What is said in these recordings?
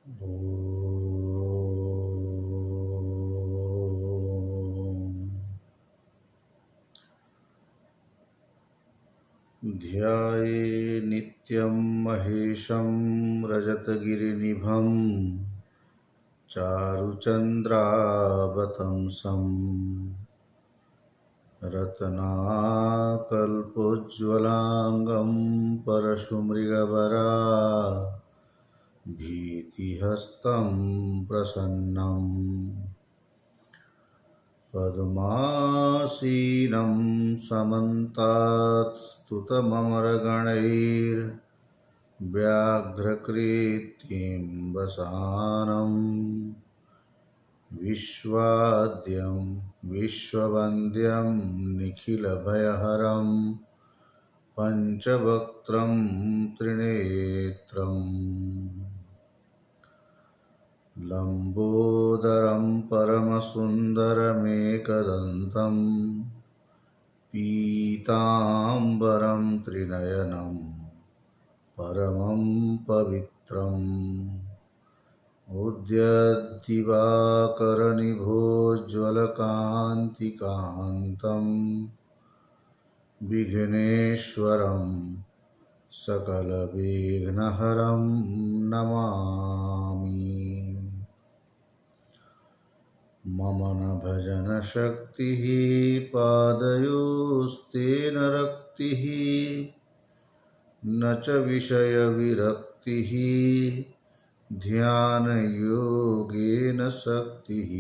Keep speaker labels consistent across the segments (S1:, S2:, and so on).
S1: ध्याये नित्यं महेशं रजतगिरिनिभं चारुचन्द्रावतंसं रत्नाकल्पोज्ज्वलांगं परशुमृगवरा भीतिहस्तं प्रसन्नं पद्मासीनं समन्तात् स्तुतममरगणैर्व्याघ्रकृतीं वसानं विश्वाद्यं विश्ववन्द्यं निखिलभयहरं पञ्चवक्त्रं त्रिनेत्रम् लम्बोदरं परमसुन्दरमेकदन्तं पीताम्बरं त्रिनयनं परमं पवित्रम् उद्यद्दिवाकरनिभोज्ज्वलकान्तिकान्तं विघ्नेश्वरं सकलविघ्नहरं नमामि। मम न भजनशक्तिः पादयोस्तेन रक्तिः न च विषयविरक्तिः ध्यानयोगेन शक्तिः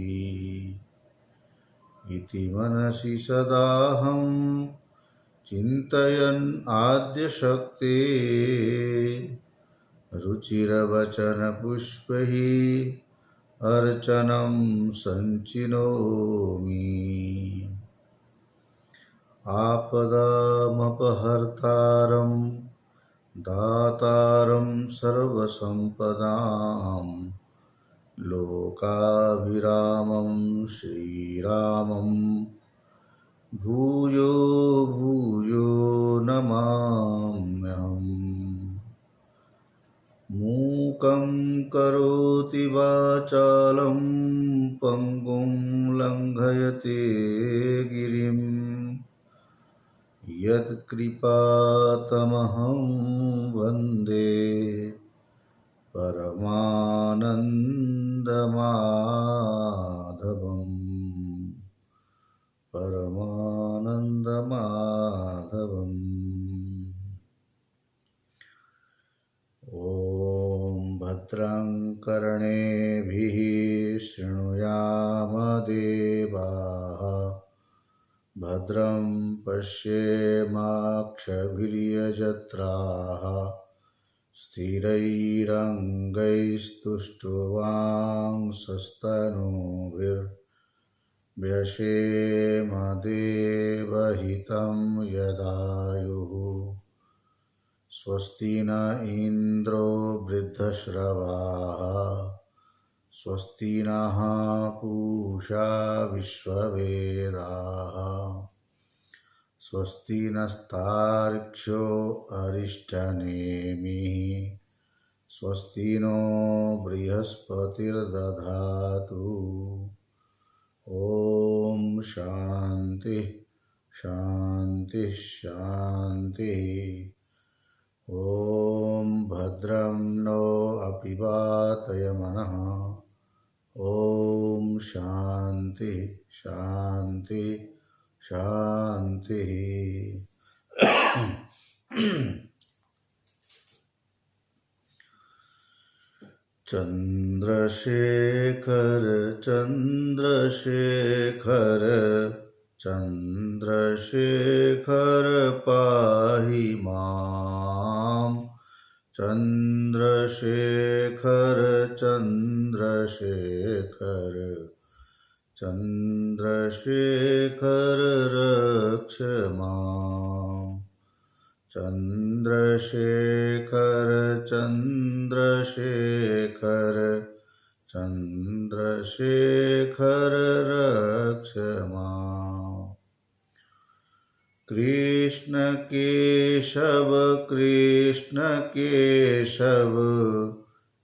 S1: इति मनसि सदाहं चिन्तयन् आद्यशक्ते रुचिरवचनपुष्पैः अर्चनं संचिनोमि। आपदामपहर्तारं दातारं सर्वसम्पदां लोकाभिरामं श्रीरामं भूयो भूयो नमाम्यहम्। मूकं करोति वाचालं पङ्गुं लङ्घयते गिरिं यत्कृपातमहं वन्दे परमानन्दमाधवम् परमानन्दमाधवम्। ॐ भद्रं कर्णेभिः शृणुयाम देवाः भद्रं पश्येमाक्षभिर्यजत्राः स्थिरैरङ्गैस्तुष्ट्वांसस्तनूभिर्व्यसेम देवहितं यदायुः। स्वस्ति न इंद्रो वृद्धश्रवाः स्वस्ति नः पूषा विश्ववेदाः स्वस्ति नस्तार्क्ष्यो अरिष्टनेमिः स्वस्ति नो बृहस्पतिर्दधातु। ॐ शान्ति शान्ति शान्तिः। ॐ भद्रं नो अपि वातयमनः। ॐ शान्ति शान्ति शान्तिः। चन्द्रशेखर चन्द्रशेखर चन्द्रशेखर पाहि मां। चन्द्रशेखर चन्द्रशेखर चन्द्रशेखर रक्ष माम्। चन्द्रशेखर चन्द्रशेखर चन्द्रशेखर रक्ष माम्। कृष्ण केशव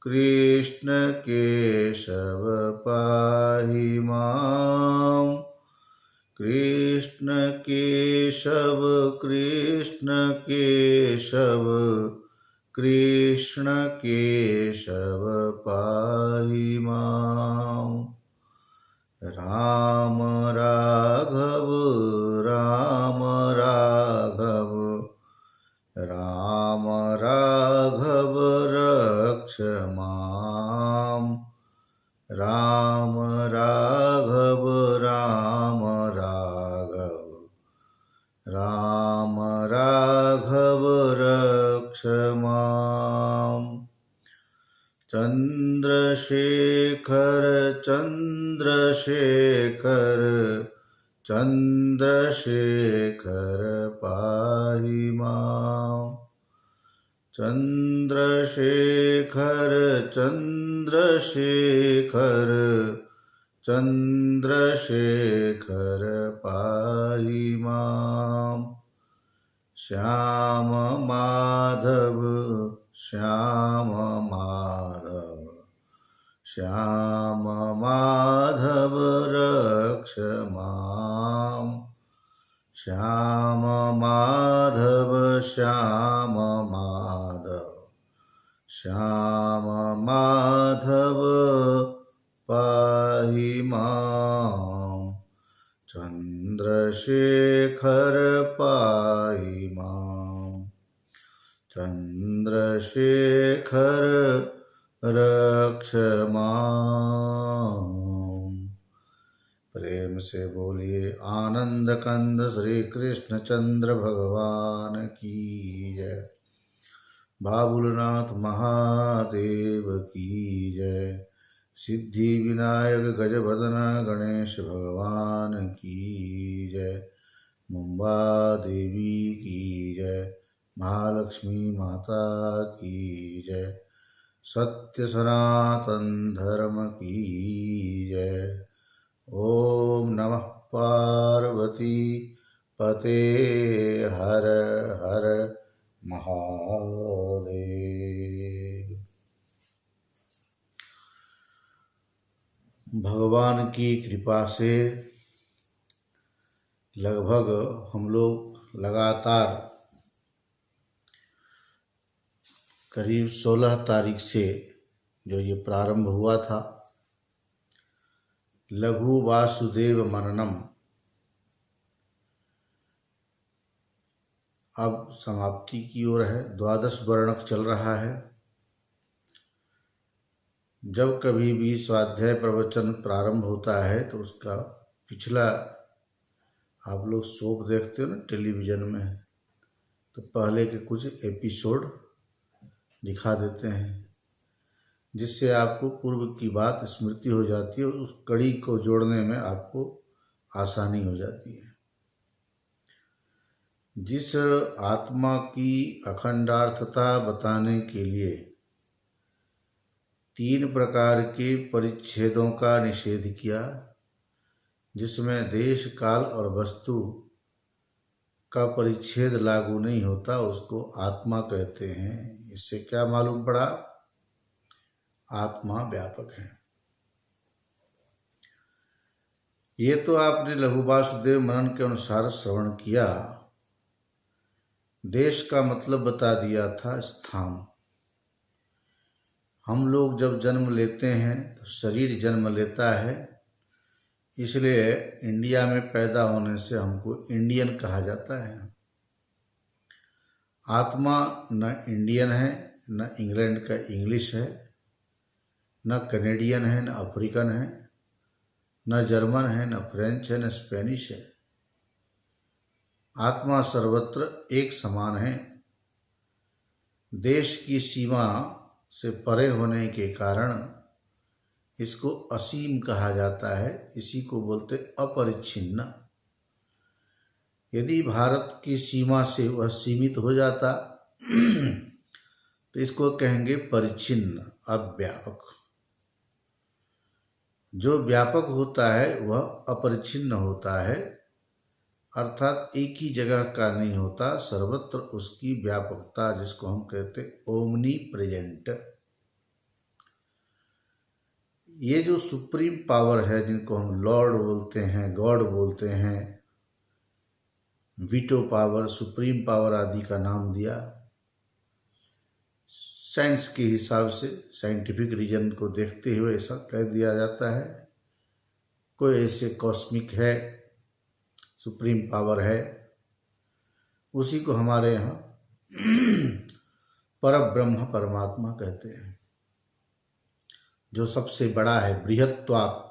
S1: कृष्ण केशव पाहि मां। कृष्ण केशव कृष्ण केशव कृष्ण केशव पाहि मां। राम राघव राम राघव राम राघव रक्ष मां। राम राघव राम राघव राम राघव रक्ष मां। चंद्रशेखर चंद्रशेखर चंद्रशेखर पाहि मां। चंद्रशेखर चंद्रशेखर चंद्रशेखर पाहि मां। श्याम माधव श्याम माधव श्याम माधव रक्ष मां। श्याम माधव श्याम माधव श्याम माधव पाहि मां। चंद्रशेखर पाहि मां। चंद्रशेखर रक्ष मां। प्रेम से बोलिए आनंद कंद श्री कृष्ण चंद्र भगवान की जय। बाबुलनाथ महादेव की जय। सिद्धि विनायक गजवदन गणेश भगवान की जय। मुंबा देवी की जय। महालक्ष्मी माता की जय। सत्य सनातन धर्म की जय। ओम नमः पार्वती पते हर हर महादेव। भगवान की कृपा से लगभग हम लोग लगातार करीब 16 तारीख से जो ये प्रारंभ हुआ था लघु वासुदेव मननम, अब समाप्ति की ओर है। 12 वर्णक चल रहा है। जब कभी भी स्वाध्याय प्रवचन प्रारंभ होता है तो उसका पिछला आप लोग शोक देखते हो ना टेलीविज़न में, तो पहले के कुछ एपिसोड दिखा देते हैं जिससे आपको पूर्व की बात स्मृति हो जाती है और उस कड़ी को जोड़ने में आपको आसानी हो जाती है। जिस आत्मा की अखंडार्थता बताने के लिए 3 प्रकार के परिच्छेदों का निषेध किया, जिसमें देश काल और वस्तु का परिच्छेद लागू नहीं होता, उसको आत्मा कहते हैं। इससे क्या मालूम पड़ा? आत्मा व्यापक है। ये तो आपने लघु वासुदेव मनन के अनुसार श्रवण किया। देश का मतलब बता दिया था स्थान। हम लोग जब जन्म लेते हैं तो शरीर जन्म लेता है, इसलिए इंडिया में पैदा होने से हमको इंडियन कहा जाता है। आत्मा न इंडियन है, न इंग्लैंड का इंग्लिश है, न कनेडियन है, न अफ्रीकन है, न जर्मन है, न फ्रेंच है, न स्पेनिश है। आत्मा सर्वत्र एक समान है। देश की सीमा से परे होने के कारण इसको असीम कहा जाता है। इसी को बोलते अपरिच्छिन्न। यदि भारत की सीमा से वह सीमित हो जाता तो इसको कहेंगे परिच्छिन्न, अव्यापक। जो व्यापक होता है वह अपरिच्छिन्न होता है, अर्थात एक ही जगह का नहीं होता, सर्वत्र उसकी व्यापकता, जिसको हम कहते ओमनी प्रेजेंट। ये जो सुप्रीम पावर है, जिनको हम लॉर्ड बोलते हैं, गॉड बोलते हैं, वीटो पावर, सुप्रीम पावर आदि का नाम दिया, साइंस के हिसाब से, साइंटिफिक रीजन को देखते हुए ऐसा कह दिया जाता है। कोई ऐसे कॉस्मिक है, सुप्रीम पावर है, उसी को हमारे यहाँ परब्रह्म परमात्मा कहते हैं, जो सबसे बड़ा है, बृहत्वात्,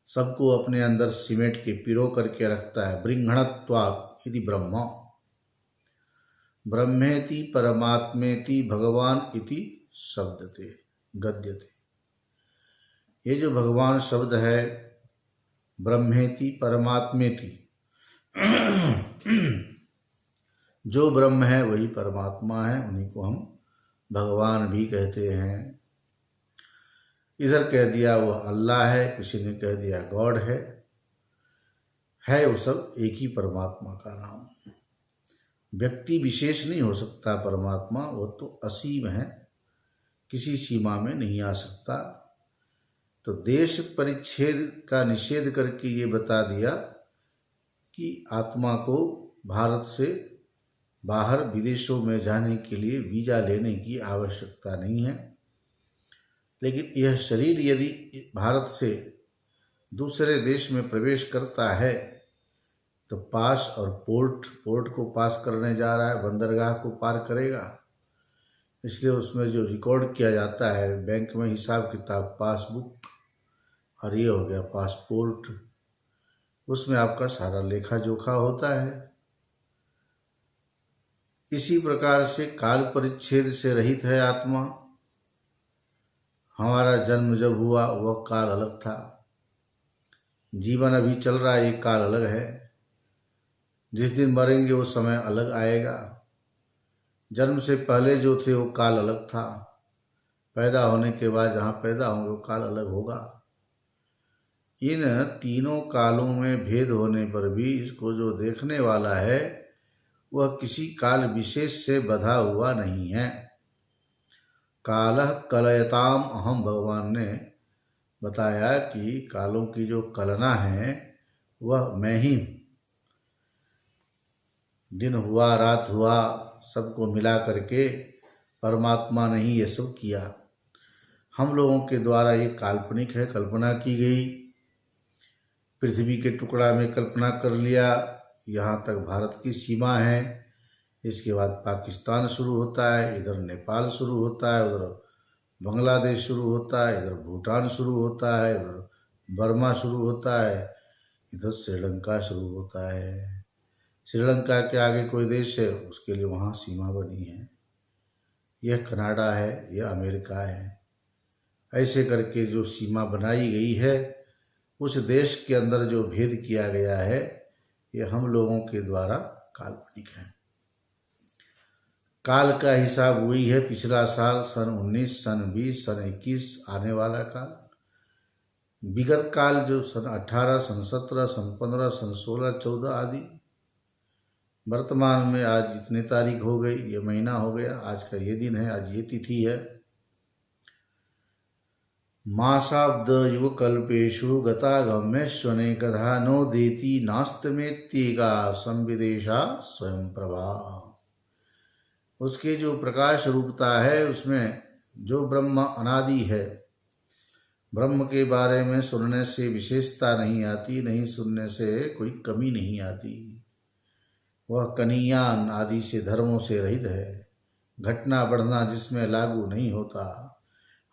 S1: सबको अपने अंदर सीमेंट के पिरो करके रखता है। बृंहणत्वात् इति ब्रह्म, ब्रह्मेति परमात्मेति भगवान इति शब्दते गद्यते। ये जो भगवान शब्द है, ब्रह्मेति परमात्मेति, जो ब्रह्म है वही परमात्मा है, उन्हीं को हम भगवान भी कहते हैं। इधर कह दिया वो अल्लाह है, किसी ने कह दिया गॉड है वो सब एक ही परमात्मा का नाम। व्यक्ति विशेष नहीं हो सकता परमात्मा, वो तो असीम है, किसी सीमा में नहीं आ सकता। तो देश परिच्छेद का निषेध करके ये बता दिया कि आत्मा को भारत से बाहर विदेशों में जाने के लिए वीज़ा लेने की आवश्यकता नहीं है। लेकिन यह शरीर यदि भारत से दूसरे देश में प्रवेश करता है तो पास और पोर्ट को पास करने जा रहा है, बंदरगाह को पार करेगा, इसलिए उसमें जो रिकॉर्ड किया जाता है बैंक में हिसाब किताब, पासबुक, और ये हो गया पासपोर्ट, उसमें आपका सारा लेखा जोखा होता है। इसी प्रकार से काल परिच्छेद से रहित है आत्मा। हमारा जन्म जब हुआ वह काल अलग था, जीवन अभी चल रहा है ये काल अलग है, जिस दिन मरेंगे वो समय अलग आएगा। जन्म से पहले जो थे वो काल अलग था, पैदा होने के बाद जहाँ पैदा होंगे वो काल अलग होगा। इन तीनों कालों में भेद होने पर भी इसको जो देखने वाला है वह किसी काल विशेष से बधा हुआ नहीं है। कालः कलयताम अहम, भगवान ने बताया कि कालों की जो कलना है वह मैं ही हूँ। दिन हुआ रात हुआ सबको मिला करके परमात्मा ने ही ये सब किया। हम लोगों के द्वारा ये काल्पनिक है, कल्पना की गई। पृथ्वी के टुकड़ा में कल्पना कर लिया, यहाँ तक भारत की सीमा है, इसके बाद पाकिस्तान शुरू होता है, इधर नेपाल शुरू होता है, उधर बांग्लादेश शुरू होता है, इधर भूटान शुरू होता है, उधर बर्मा शुरू होता है, इधर श्रीलंका शुरू होता है। श्रीलंका के आगे कोई देश है उसके लिए वहाँ सीमा बनी है, यह कनाडा है, यह अमेरिका है। ऐसे करके जो सीमा बनाई गई है, उस देश के अंदर जो भेद किया गया है, ये हम लोगों के द्वारा काल्पनिक है। काल का हिसाब वही है, पिछला साल, सन 19, सन 20, सन 21, आने वाला काल। विगत काल जो सन 18, सन 17, सन 15, सन 16, 14 आदि। वर्तमान में आज इतनी तारीख हो गई, ये महीना हो गया, आज का ये दिन है, आज ये तिथि है। मासाब्द युगकल्पेषु गतागम्यश्वनेकधा नो देति नास्तमेत्येका संविदेशा स्वयं प्रभा। उसके जो प्रकाश रूपता है उसमें जो ब्रह्म अनादि है, ब्रह्म के बारे में सुनने से विशेषता नहीं आती, नहीं सुनने से कोई कमी नहीं आती। वह कनियान आदि से धर्मों से रहित है, घटना बढ़ना जिसमें लागू नहीं होता,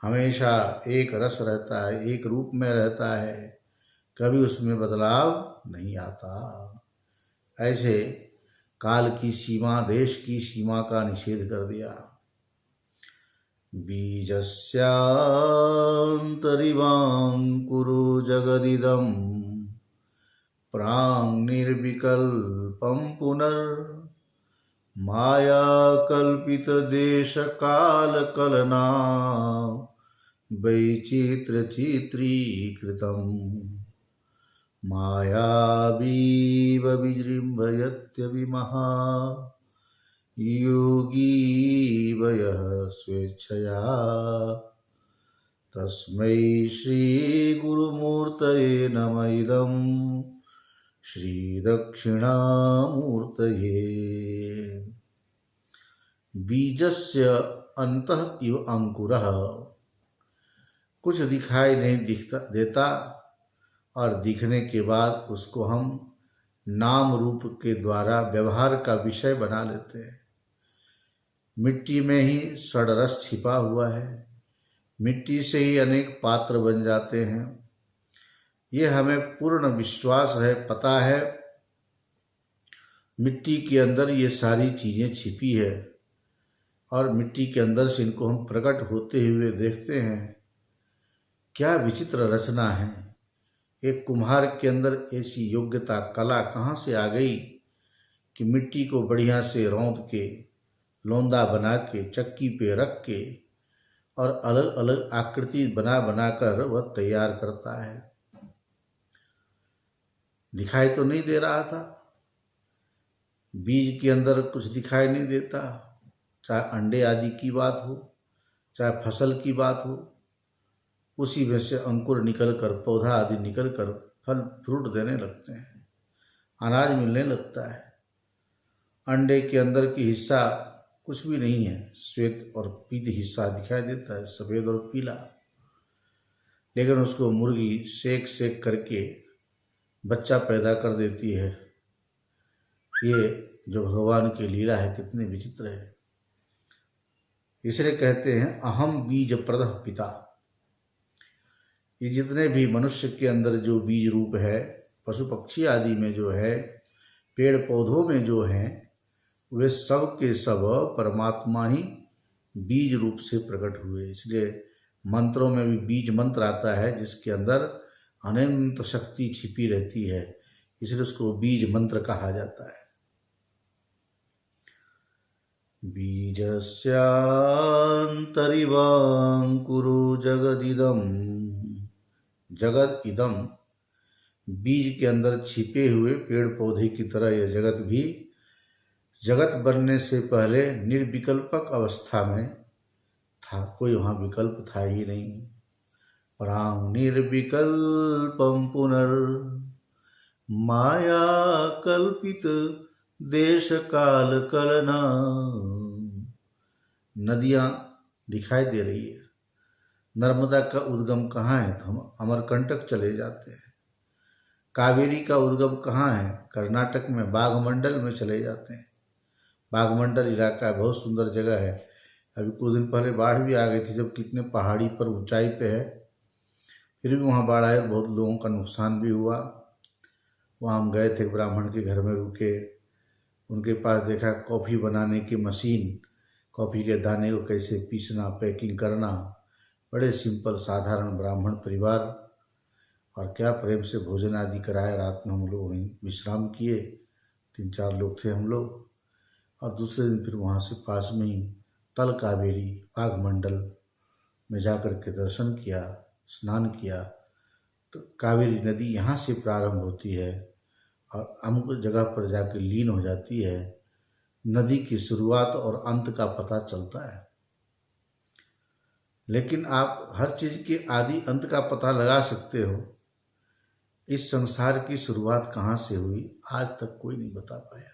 S1: हमेशा एक रस रहता है, एक रूप में रहता है, कभी उसमें बदलाव नहीं आता। ऐसे काल की सीमा, देश की सीमा का निषेध कर दिया। बीजस्यान्तरिवाङ्कुरो जगदिदं प्राङ्निर्विकल्पं पुनर्मायाकल्पितदेशकालकलना वैचित्र्यचित्रीकृतम् मायावीव विजृम्भयत्यविमहा योगी वयः स्वेच्छया तस्मै श्रीगुरुमूर्तये नम इदं श्रीदक्षिणामूर्तये। बीजस्य अन्तः इव अंकुरः। कुछ दिखाई नहीं देता और दिखने के बाद उसको हम नाम रूप के द्वारा व्यवहार का विषय बना लेते हैं। मिट्टी में ही षडरस छिपा हुआ है, मिट्टी से ही अनेक पात्र बन जाते हैं। ये हमें पूर्ण विश्वास है, पता है मिट्टी के अंदर ये सारी चीज़ें छिपी है और मिट्टी के अंदर से इनको हम प्रकट होते हुए देखते हैं। क्या विचित्र रचना है। एक कुम्हार के अंदर ऐसी योग्यता, कला कहाँ से आ गई कि मिट्टी को बढ़िया से रौंद के, लौंदा बना के, चक्की पे रख के और अलग अलग आकृति बना बना कर वह तैयार करता है। दिखाई तो नहीं दे रहा था, बीज के अंदर कुछ दिखाई नहीं देता, चाहे अंडे आदि की बात हो, चाहे फसल की बात हो, उसी में से अंकुर निकल कर, पौधा आदि निकल कर फल फ्रूट देने लगते हैं, अनाज मिलने लगता है। अंडे के अंदर की हिस्सा कुछ भी नहीं है, श्वेत और पीत हिस्सा दिखाई देता है, सफ़ेद और पीला, लेकिन उसको मुर्गी सेक सेक करके बच्चा पैदा कर देती है। ये जो भगवान की लीला है कितनी विचित्र है। इसलिए कहते हैं अहम बीज प्रदः पिता। ये जितने भी मनुष्य के अंदर जो बीज रूप है, पशु पक्षी आदि में जो है, पेड़ पौधों में जो हैं, वे सब के सब परमात्मा ही बीज रूप से प्रकट हुए। इसलिए मंत्रों में भी बीज मंत्र आता है जिसके अंदर अनंत शक्ति छिपी रहती है, इसलिए उसको बीज मंत्र कहा जाता है। बीजस्यान्तरिवांकुरो जगदिदं। जगत इदम, बीज के अंदर छिपे हुए पेड़ पौधे की तरह यह जगत भी जगत बनने से पहले निर्विकल्पक अवस्था में था। कोई वहाँ विकल्प था ही नहीं। परां निर्विकल्पम पुनर् माया कल्पित देश काल कलना। नदियाँ दिखाई दे रही है। नर्मदा का उद्गम कहाँ है तो हम अमरकंटक चले जाते हैं। कावेरी का उद्गम कहाँ है, कर्नाटक में बाघमंडल में चले जाते हैं। बाघमंडल इलाका बहुत सुंदर जगह है। अभी कुछ दिन पहले बाढ़ भी आ गई थी, जब कितने पहाड़ी पर ऊंचाई पे है, फिर भी वहाँ बाढ़ आए, बहुत लोगों का नुकसान भी हुआ। वहाँ हम गए थे, ब्राह्मण के घर में रुके, उनके पास देखा कॉफ़ी बनाने की मशीन, कॉफ़ी के दाने को कैसे पीसना, पैकिंग करना, बड़े सिंपल साधारण ब्राह्मण परिवार, और क्या प्रेम से भोजन आदि कराया। रात में हम लोग वहीं विश्राम किए, 3-4 लोग थे हम लोग, और दूसरे दिन फिर वहाँ से पास में ही तल कावेरी बाघमंडल में जाकर के दर्शन किया, स्नान किया। तो कावेरी नदी यहाँ से प्रारंभ होती है और अमुक जगह पर जाकर लीन हो जाती है। नदी की शुरुआत और अंत का पता चलता है, लेकिन आप हर चीज़ के आदि अंत का पता लगा सकते हो। इस संसार की शुरुआत कहाँ से हुई आज तक कोई नहीं बता पाया।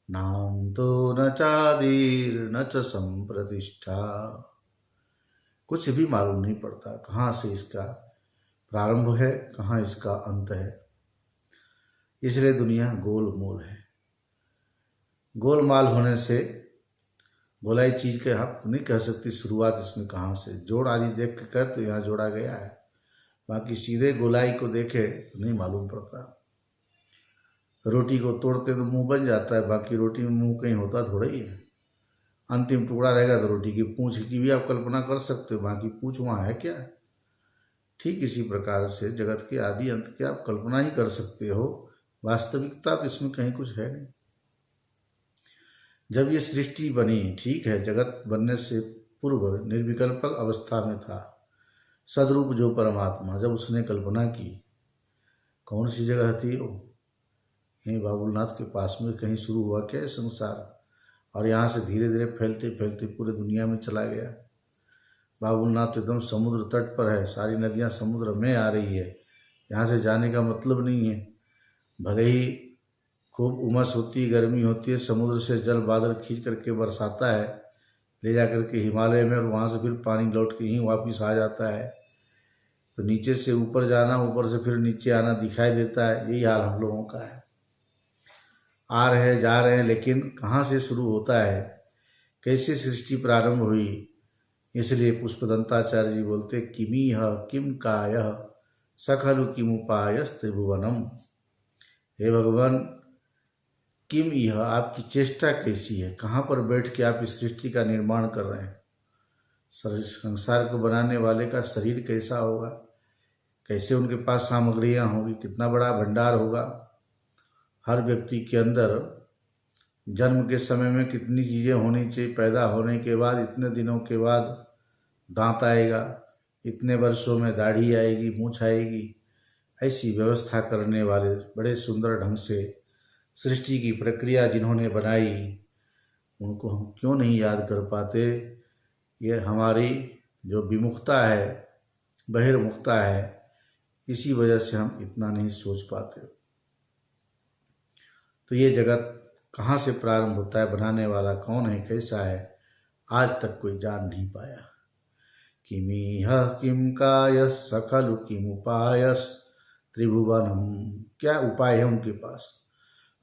S1: नाम तो न चादीर न च संप्रतिष्ठा, कुछ भी मालूम नहीं पड़ता कहाँ से इसका प्रारंभ है, कहाँ इसका अंत है। इसलिए दुनिया गोलमोल है। गोलमाल होने से गोलाई चीज़ के आप नहीं कह सकती शुरुआत इसमें कहाँ से। जोड़ आदि देख के कर तो यहाँ जोड़ा गया है, बाकी सीधे गोलाई को देखे तो नहीं मालूम पड़ता। रोटी को तोड़ते तो मुंह बन जाता है, बाकी रोटी में मुंह कहीं होता थोड़ा ही है। अंतिम टुकड़ा रहेगा तो रोटी की पूंछ की भी आप कल्पना कर सकते हो, बाकी पूंछ वहाँ है क्या। ठीक इसी प्रकार से जगत के आदि अंत की आप कल्पना ही कर सकते हो, वास्तविकता तो इसमें कहीं कुछ है नहीं। जब ये सृष्टि बनी, ठीक है, जगत बनने से पूर्व निर्विकल्पक अवस्था में था सदरूप जो परमात्मा। जब उसने कल्पना की, कौन सी जगह थी वो, यहीं बाबुलनाथ के पास में कहीं शुरू हुआ क्या संसार, और यहाँ से धीरे धीरे फैलते फैलते पूरे दुनिया में चला गया। बाबुलनाथ तो एकदम समुद्र तट पर है, सारी नदियाँ समुद्र में आ रही है, यहाँ से जाने का मतलब नहीं है। भले ही खूब उमस होती है, गर्मी होती है, समुद्र से जल बादल खींच करके बरसाता है ले जा करके हिमालय में, और वहाँ से फिर पानी लौट के ही वापस आ जाता है। तो नीचे से ऊपर जाना, ऊपर से फिर नीचे आना दिखाई देता है, यही हाल हम लोगों का है। आ रहे हैं, जा रहे हैं, लेकिन कहाँ से शुरू होता है, कैसे सृष्टि प्रारंभ हुई। इसलिए पुष्पदंताचार्य जी बोलते किमीह किम कायः सखलु किमुपायस त्रिभुवनम। हे भगवान, किम यह, आपकी चेष्टा कैसी है, कहाँ पर बैठ के आप इस सृष्टि का निर्माण कर रहे हैं। संसार को बनाने वाले का शरीर कैसा होगा, कैसे उनके पास सामग्रियाँ होगी, कितना बड़ा भंडार होगा। हर व्यक्ति के अंदर जन्म के समय में कितनी चीज़ें होनी चाहिए, पैदा होने के बाद इतने दिनों के बाद दांत आएगा, इतने वर्षों में दाढ़ी आएगी, मूछ आएगी। ऐसी व्यवस्था करने वाले, बड़े सुंदर ढंग से सृष्टि की प्रक्रिया जिन्होंने बनाई, उनको हम क्यों नहीं याद कर पाते। ये हमारी जो विमुखता है, बहिर्मुखता है, इसी वजह से हम इतना नहीं सोच पाते। तो ये जगत कहाँ से प्रारंभ होता है, बनाने वाला कौन है, कैसा है, आज तक कोई जान नहीं पाया। किमीह किम कायः सखलु किमुपायस त्रिभुवनम, क्या उपाय है उनके पास।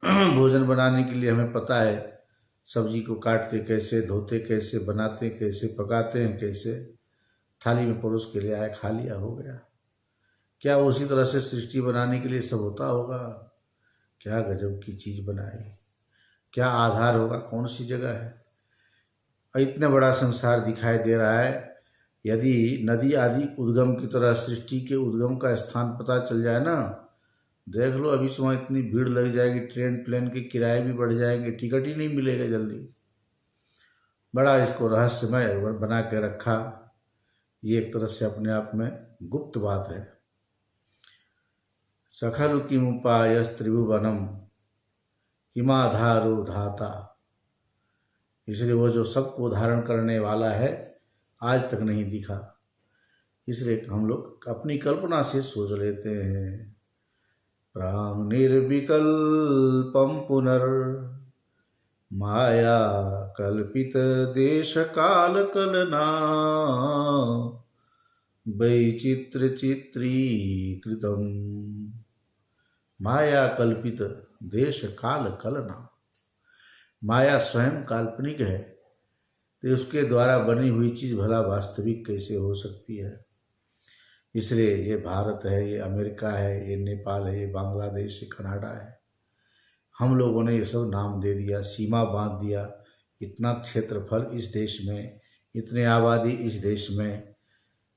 S1: भोजन बनाने के लिए हमें पता है, सब्जी को काटते कैसे, धोते कैसे, बनाते कैसे, पकाते हैं कैसे, थाली में परोस के ले आया, खा लिया, हो गया। क्या उसी तरह से सृष्टि बनाने के लिए सब होता होगा। क्या गजब की चीज़ बनाई, क्या आधार होगा, कौन सी जगह है। इतना बड़ा संसार दिखाई दे रहा है। यदि नदी आदि उद्गम की तरह सृष्टि के उद्गम का स्थान पता चल जाए ना, देख लो अभी से वहाँ इतनी भीड़ लग जाएगी, ट्रेन प्लेन के किराए भी बढ़ जाएंगे, टिकट ही नहीं मिलेगा जल्दी। बड़ा इसको रहस्यमय बना के रखा, ये एक तरह से अपने आप में गुप्त बात है। सखलु किमुपायस त्रिभुवनम किमाधारो धाता, इसलिए वो जो सबको धारण करने वाला है आज तक नहीं दिखा। इसलिए हम लोग अपनी कल्पना से सोच लेते हैं। प्रांग निर्विकल्पम पुनर् माया कल्पित देश काल कलना वैचित्र चित्रीकृतम। माया कल्पित देश काल कलना, माया स्वयं काल्पनिक है, तो उसके द्वारा बनी हुई चीज़ भला वास्तविक कैसे हो सकती है। इसलिए ये भारत है, ये अमेरिका है, ये नेपाल है, ये बांग्लादेश, ये कनाडा है, हम लोगों ने ये सब नाम दे दिया, सीमा बांध दिया। इतना क्षेत्रफल इस देश में, इतने आबादी इस देश में,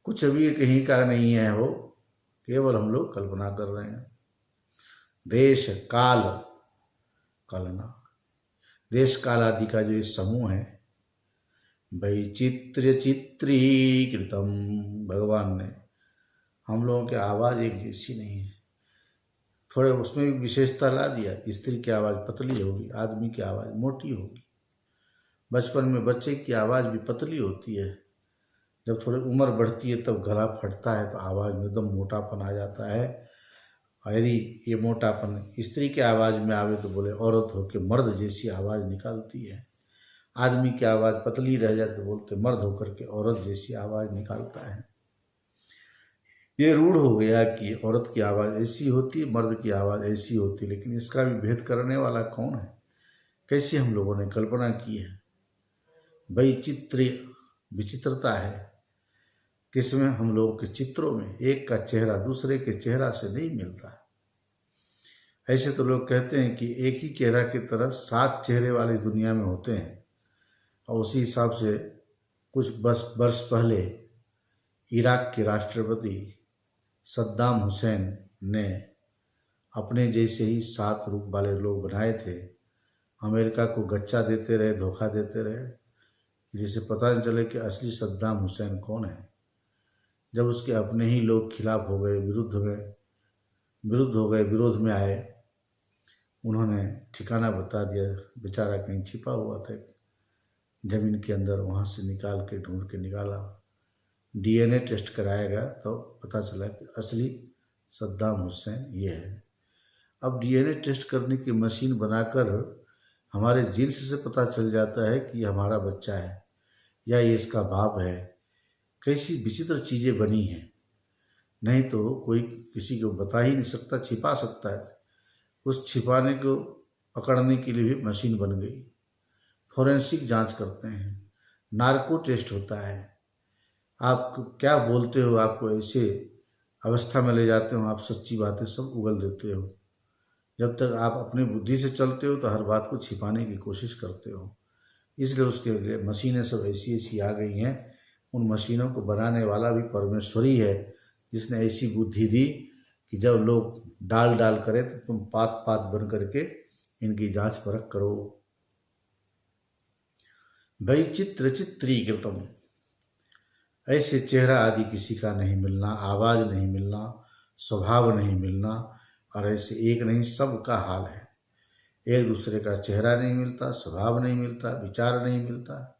S1: कुछ भी कहीं का नहीं है, हो केवल हम लोग कल्पना कर रहे हैं। देश काल कलना, देश काल आदि का जो ये समूह है, वैचित्र्य चित्रीकृतम, भगवान ने हम लोगों की आवाज़ एक जैसी नहीं है, थोड़े उसमें भी विशेषता ला दिया। स्त्री की आवाज़ पतली होगी, आदमी की आवाज़ मोटी होगी। बचपन में बच्चे की आवाज़ भी पतली होती है, जब थोड़ी उम्र बढ़ती है तब गला फटता है तो आवाज़ में एकदम मोटापन आ जाता है। और यदि ये मोटापन स्त्री के आवाज़ में आवे तो बोले औरत होकर मर्द जैसी आवाज़ निकालती है। आदमी की आवाज़ पतली रह जाए तो बोलते मर्द होकर के औरत जैसी आवाज़ निकालता है। ये रूढ़ हो गया कि औरत की आवाज़ ऐसी होती है, मर्द की आवाज़ ऐसी होती है, लेकिन इसका भी भेद करने वाला कौन है, कैसे हम लोगों ने कल्पना की है। वैचित्र्य, विचित्रता है किसमें, हम लोगों के चित्रों में। एक का चेहरा दूसरे के चेहरा से नहीं मिलता। ऐसे तो लोग कहते हैं कि एक ही चेहरा की तरह 7 चेहरे वाले दुनिया में होते हैं। और उसी हिसाब से कुछ वर्ष पहले इराक के राष्ट्रपति सद्दाम हुसैन ने अपने जैसे ही 7 रूप वाले लोग बनाए थे। अमेरिका को गच्चा देते रहे, धोखा देते रहे, जिसे पता नहीं चले कि असली सद्दाम हुसैन कौन है। जब उसके अपने ही लोग खिलाफ हो गए, विरोध में आए, उन्होंने ठिकाना बता दिया। बेचारा कहीं छिपा हुआ था ज़मीन के अंदर, वहाँ से निकाल के ढूंढ के निकाला, डीएनए टेस्ट कराएगा तो पता चला कि असली सद्दाम हुसैन ये है। अब डीएनए टेस्ट करने की मशीन बनाकर हमारे जीन्स से पता चल जाता है कि ये हमारा बच्चा है या ये इसका बाप है। कैसी विचित्र चीज़ें बनी हैं। नहीं तो कोई किसी को बता ही नहीं सकता, छिपा सकता है। उस छिपाने को पकड़ने के लिए भी मशीन बन गई। फोरेंसिक जांच करते हैं, नार्को टेस्ट होता है। आप क्या बोलते हो, आपको ऐसे अवस्था में ले जाते हो, आप सच्ची बातें सब उगल देते हो। जब तक आप अपनी बुद्धि से चलते हो तो हर बात को छिपाने की कोशिश करते हो। इसलिए उसके लिए मशीनें सब ऐसी ऐसी आ गई हैं। उन मशीनों को बनाने वाला भी परमेश्वर ही है, जिसने ऐसी बुद्धि दी कि जब लोग डाल डाल करें तो तुम पात पात बन करके इनकी जांच परख करो। वैचित्र चित्रीकृतम, ऐसे चेहरा आदि किसी का नहीं मिलना, आवाज़ नहीं मिलना, स्वभाव नहीं मिलना, और ऐसे एक नहीं सबका हाल है। एक दूसरे का चेहरा नहीं मिलता, स्वभाव नहीं मिलता, विचार नहीं मिलता।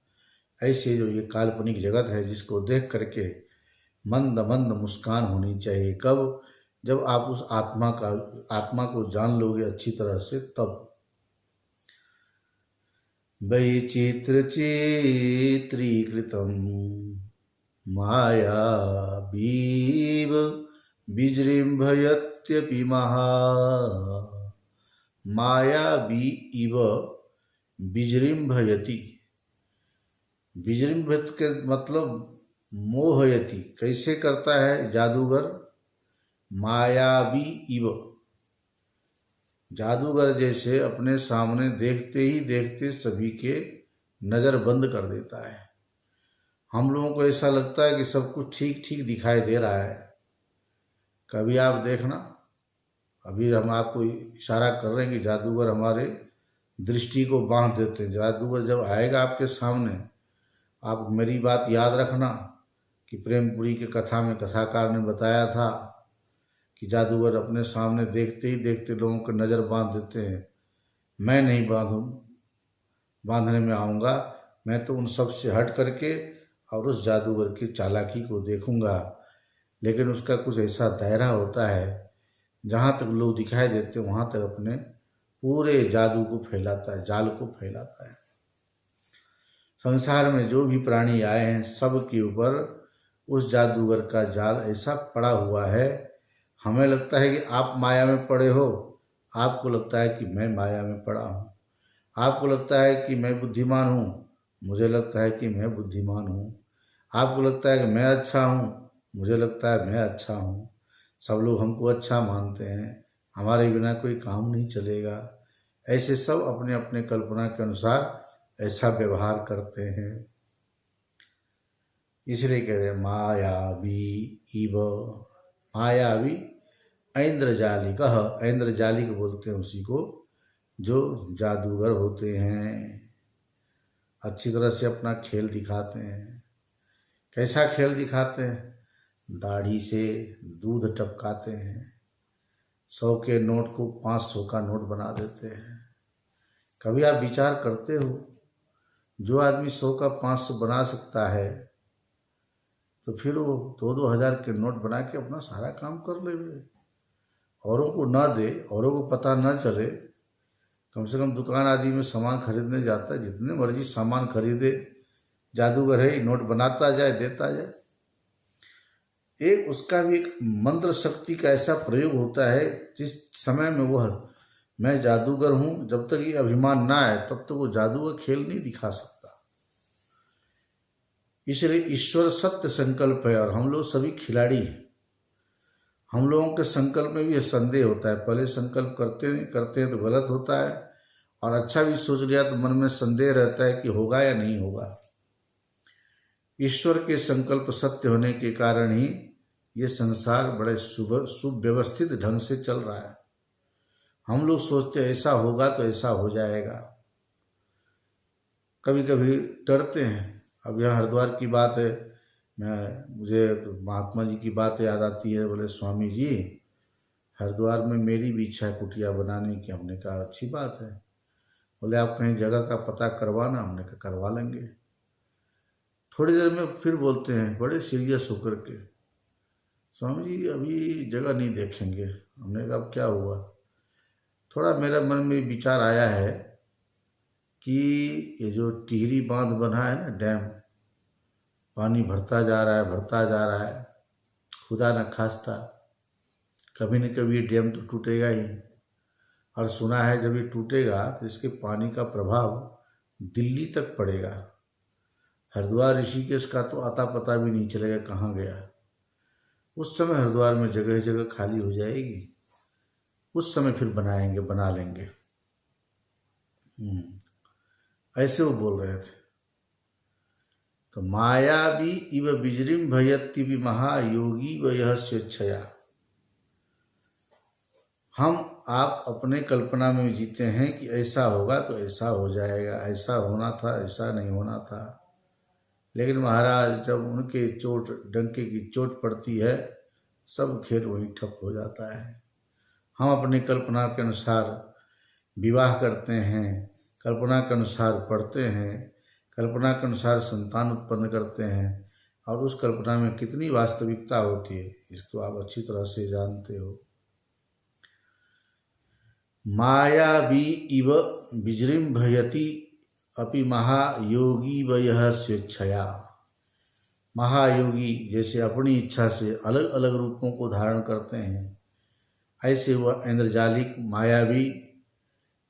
S1: ऐसे जो ये काल्पनिक जगत है जिसको देख करके मंद मंद मुस्कान होनी चाहिए। कब? जब आप उस आत्मा को जान लोगे अच्छी तरह से तब। वैचित्र चित्रीकृतम मायावीव विजृंभयत्यपि मायावी इव विजृंभयति। विजृंभित के मतलब मोहयति, कैसे करता है जादूगर? मायावी इव, जादूगर जैसे अपने सामने देखते ही देखते सभी के नज़र बंद कर देता है। हम लोगों को ऐसा लगता है कि सब कुछ ठीक ठीक दिखाई दे रहा है। कभी आप देखना, अभी हम आपको इशारा कर रहे हैं कि जादूगर हमारे दृष्टि को बांध देते हैं। जादूगर जब आएगा आपके सामने, आप मेरी बात याद रखना कि प्रेमपुरी के कथा में कथाकार ने बताया था कि जादूगर अपने सामने देखते ही देखते लोगों को नज़र बांध देते हैं। मैं नहीं बांधने में आऊँगा, मैं तो उन सब से हट करके और उस जादूगर की चालाकी को देखूंगा। लेकिन उसका कुछ ऐसा दायरा होता है, जहाँ तक लोग दिखाई देते हैं वहाँ तक अपने पूरे जादू को फैलाता है, जाल को फैलाता है। संसार में जो भी प्राणी आए हैं सब के ऊपर उस जादूगर का जाल ऐसा पड़ा हुआ है। हमें लगता है कि आप माया में पड़े हो, आपको लगता है कि मैं माया में पड़ा हूँ। आपको लगता है कि मैं बुद्धिमान हूँ, मुझे लगता है कि मैं बुद्धिमान हूँ। आपको लगता है कि मैं अच्छा हूँ, मुझे लगता है मैं अच्छा हूँ। सब लोग हमको अच्छा मानते हैं, हमारे बिना कोई काम नहीं चलेगा। ऐसे सब अपने अपने कल्पना के अनुसार ऐसा व्यवहार करते हैं। इसलिए कहते हैं मायावी इव, मायावी ऐन्द्रजालिक, ऐन्द्रजालिक बोलते हैं उसी को जो जादूगर होते हैं। अच्छी तरह से अपना खेल दिखाते हैं। कैसा खेल दिखाते हैं? दाढ़ी से दूध टपकाते हैं, 100 के नोट को 500 का नोट बना देते हैं। कभी आप विचार करते हो, जो आदमी 100 का 500 बना सकता है तो फिर वो 2-2 हज़ार के नोट बना के अपना सारा काम कर ले, औरों को ना दे, औरों को पता ना चले। कम से कम दुकान आदि में सामान खरीदने जाता है, जितने मर्जी सामान खरीदे, जादूगर है, नोट बनाता जाए, देता जाए। एक उसका भी एक मंत्र शक्ति का ऐसा प्रयोग होता है, जिस समय में वह मैं जादूगर हूँ, जब तक ये अभिमान ना आए तब तक वो जादू का खेल नहीं दिखा सकता। इसलिए ईश्वर सत्य संकल्प है और हम लोग सभी खिलाड़ी हैं। हम लोगों के संकल्प में भी संदेह होता है। पहले संकल्प करते हैं तो गलत होता है, और अच्छा भी सोच लिया तो मन में संदेह रहता है कि होगा या नहीं होगा। ईश्वर के संकल्प सत्य होने के कारण ही ये संसार बड़े सुव्यवस्थित ढंग से चल रहा है। हम लोग सोचते ऐसा होगा तो ऐसा हो जाएगा, कभी कभी डरते हैं। अब यहाँ हरिद्वार की बात है, मुझे महात्मा जी की बात याद आती है। बोले स्वामी जी, हरिद्वार में मेरी भी इच्छा है कुटिया बनाने की। हमने कहा अच्छी बात है। बोले आप कहीं जगह का पता करवाना। हमने कहा करवा लेंगे। थोड़ी देर में फिर बोलते हैं बड़े सीरियस होकर के, स्वामी जी अभी जगह नहीं देखेंगे। हमने कहा अब क्या हुआ? थोड़ा मेरा मन में विचार आया है कि ये जो टिहरी बांध बना है ना, डैम, पानी भरता जा रहा है, भरता जा रहा है, खुदा न खास्ता कभी न कभी ये डैम तो टूटेगा ही। और सुना है जब ये टूटेगा तो इसके पानी का प्रभाव दिल्ली तक पड़ेगा। हरिद्वार ऋषिकेश का तो आता पता भी नहीं चलेगा कहाँ गया। उस समय हरिद्वार में जगह जगह खाली हो जाएगी, उस समय फिर बनाएंगे, बना लेंगे। ऐसे वो बोल रहे थे। तो मायावी इव बिजरिम भयति भी महायोगी व यह स्वेच्छया। हम आप अपने कल्पना में जीते हैं कि ऐसा होगा तो ऐसा हो जाएगा, ऐसा होना था, ऐसा नहीं होना था। लेकिन महाराज जब उनके चोट, डंके की चोट पड़ती है, सब खेल वहीं ठप हो जाता है। हम अपनी कल्पना के अनुसार विवाह करते हैं, कल्पना के अनुसार पढ़ते हैं, कल्पना के अनुसार संतान उत्पन्न करते हैं, और उस कल्पना में कितनी वास्तविकता होती है इसको आप अच्छी तरह से जानते हो। मायावी इव बिजरिम भयति अपि महायोगी वयः स्वेच्छया। महायोगी जैसे अपनी इच्छा से अलग अलग रूपों को धारण करते हैं, ऐसे वह इंद्रजालिक मायावी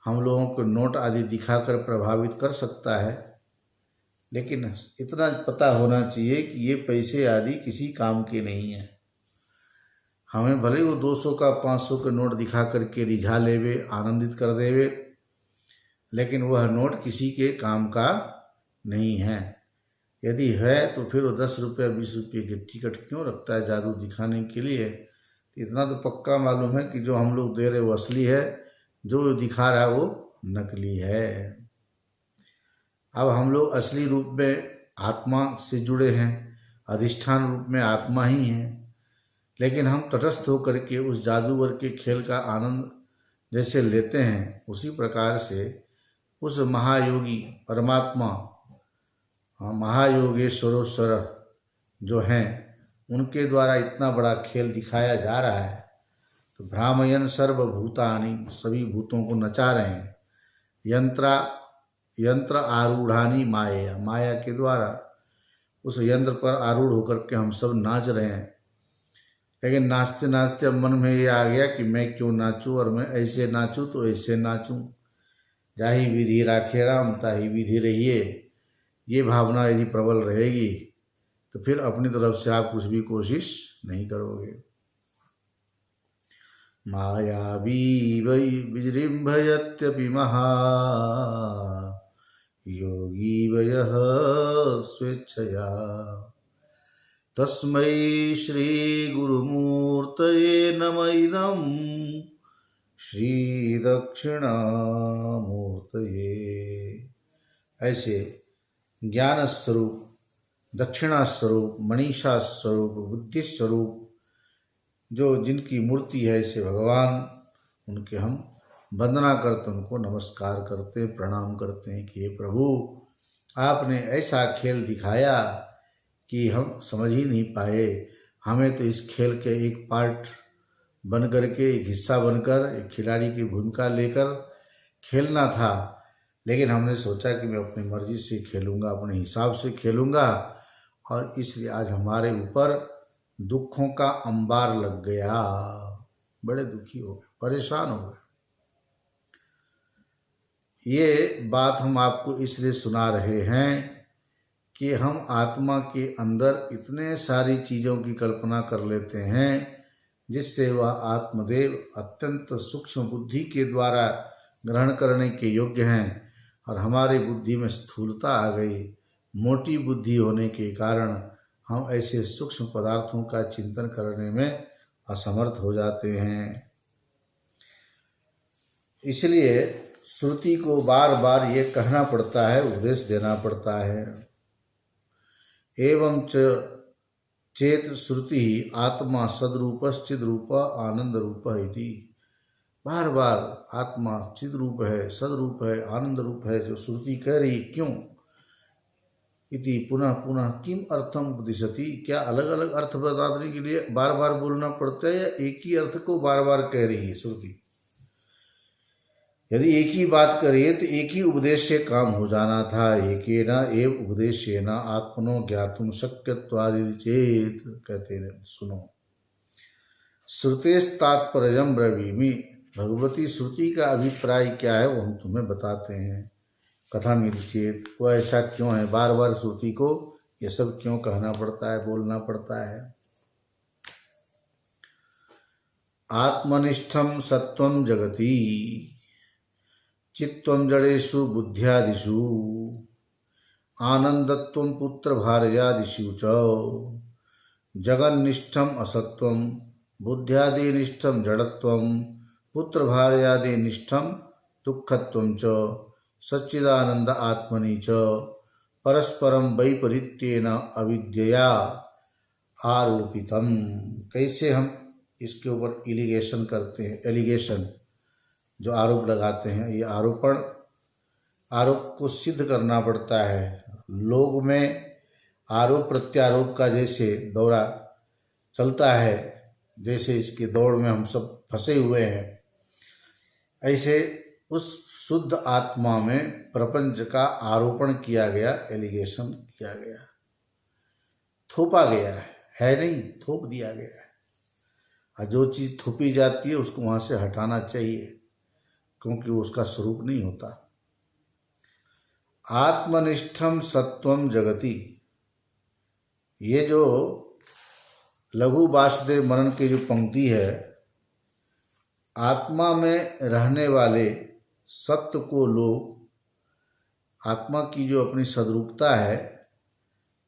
S1: हम लोगों को नोट आदि दिखाकर प्रभावित कर सकता है। लेकिन इतना पता होना चाहिए कि ये पैसे आदि किसी काम के नहीं हैं। हमें भले वो 200 का 500 के नोट दिखा करके रिझा लेवे, आनंदित कर देवे, लेकिन वह नोट किसी के काम का नहीं है। यदि है तो फिर वो 10 रुपये 20 रुपये के टिकट क्यों रखता है जादू दिखाने के लिए? इतना तो पक्का मालूम है कि जो हम लोग दे रहे वो असली है, जो दिखा रहा है वो नकली है। अब हम लोग असली रूप में आत्मा से जुड़े हैं, अधिष्ठान रूप में आत्मा ही हैं, लेकिन हम तटस्थ होकर के उस जादूगर के खेल का आनंद जैसे लेते हैं, उसी प्रकार से उस महायोगी परमात्मा, महायोगेश्वरोश्वर जो हैं, उनके द्वारा इतना बड़ा खेल दिखाया जा रहा है। तो भ्रामयन सर्वभूतानि, सभी भूतों को नचा रहे हैं। यंत्र आरूढ़ानी माया, माया के द्वारा उस यंत्र पर आरूढ़ होकर के हम सब नाच रहे हैं। लेकिन नाचते नाचते अब मन में ये आ गया कि मैं क्यों नाचूं, और मैं ऐसे नाचूं तो ऐसे नाचूं। जाहि विधि राखे राम ताहि विधि रहिए, ये भावना यदि प्रबल रहेगी तो फिर अपनी तरफ से आप कुछ भी कोशिश नहीं करोगे। मायावी वै विजृंभयत्यपि महा योगी वयः स्वेच्छया। तस्मै श्री गुरुमूर्तये नमः इदं श्री दक्षिणामूर्तये। ऐसे ज्ञान स्वरूप, दक्षिणा स्वरूप, मनीषा स्वरूप, बुद्धि स्वरूप जो जिनकी मूर्ति है, ऐसे भगवान, उनके हम वंदना करते, उनको नमस्कार करते, प्रणाम करते हैं कि हे प्रभु, आपने ऐसा खेल दिखाया कि हम समझ ही नहीं पाए। हमें तो इस खेल के एक पार्ट बन करके, एक हिस्सा बनकर, एक खिलाड़ी की भूमिका लेकर खेलना था, लेकिन हमने सोचा कि मैं अपनी मर्जी से खेलूँगा, अपने हिसाब से खेलूँगा, और इसलिए आज हमारे ऊपर दुखों का अंबार लग गया। बड़े दुखी हो गए, परेशान हो गए। ये बात हम आपको इसलिए सुना रहे हैं कि हम आत्मा के अंदर इतने सारी चीज़ों की कल्पना कर लेते हैं जिससे वह आत्मदेव अत्यंत सूक्ष्म बुद्धि के द्वारा ग्रहण करने के योग्य हैं, और हमारी बुद्धि में स्थूलता आ गई। मोटी बुद्धि होने के कारण हम ऐसे सूक्ष्म पदार्थों का चिंतन करने में असमर्थ हो जाते हैं। इसलिए श्रुति को बार बार ये कहना पड़ता है, उपदेश देना पड़ता है। एवं चेत श्रुति आत्मा सदरूपश्चिद रूप आनंद रूप इति। बार बार आत्मा चिद रूप है, सदरूप है, आनंद रूप है, जो श्रुति कह रही। क्यों? इति पुनः पुनः किम अर्थम उपदिशति, क्या अलग अलग अर्थ बताने के लिए बार बार बोलना पड़ता है या एक ही अर्थ को बार बार कह रही है श्रुति? यदि एक ही बात करिए तो एक ही उपदेश से काम हो जाना था। एकेन एव उपदेशेन आत्मनो ज्ञातुम शक्यत्वादि चेत। कहते हैं सुनो, श्रुतेस्तात्पर्यम ब्रवीमि, भगवती श्रुति का अभिप्राय क्या है वो हम तुम्हें बताते हैं। कथामिति चेत, वो ऐसा क्यों है, बार बार श्रुति को ये सब क्यों कहना पड़ता है, बोलना पड़ता है। आत्मनिष्ठम सत्वम जगति चित्तम जड़ेषु बुद्ध्यादिषु आनंदत्वम पुत्र भार्यादिषु च जगन्निष्ठम असत्वम बुद्ध्यादिनिष्ठम जड़त्वम पुत्र भार्यादिनिष्ठम दुःखत्वम च सच्चिदानंद आत्मनि च परस्परम वैपरीत्येन अविद्यया आरोपितम। कैसे हम इसके ऊपर एलिगेशन करते हैं, एलिगेशन जो आरोप लगाते हैं, ये आरोप को सिद्ध करना पड़ता है। लोग में आरोप प्रत्यारोप का जैसे दौरा चलता है, जैसे इसके दौड़ में हम सब फंसे हुए हैं, ऐसे उस शुद्ध आत्मा में प्रपंच का आरोपण किया गया, एलिगेशन किया गया, थोपा गया है नहीं, थोप दिया गया है। और जो चीज़ थोपी जाती है उसको वहाँ से हटाना चाहिए, क्योंकि वो उसका स्वरूप नहीं होता। आत्मनिष्ठम सत्वम जगति, ये जो लघु वासुदेव मनन की जो पंक्ति है, आत्मा में रहने वाले सत्य को लोग, आत्मा की जो अपनी सद्रूपता है,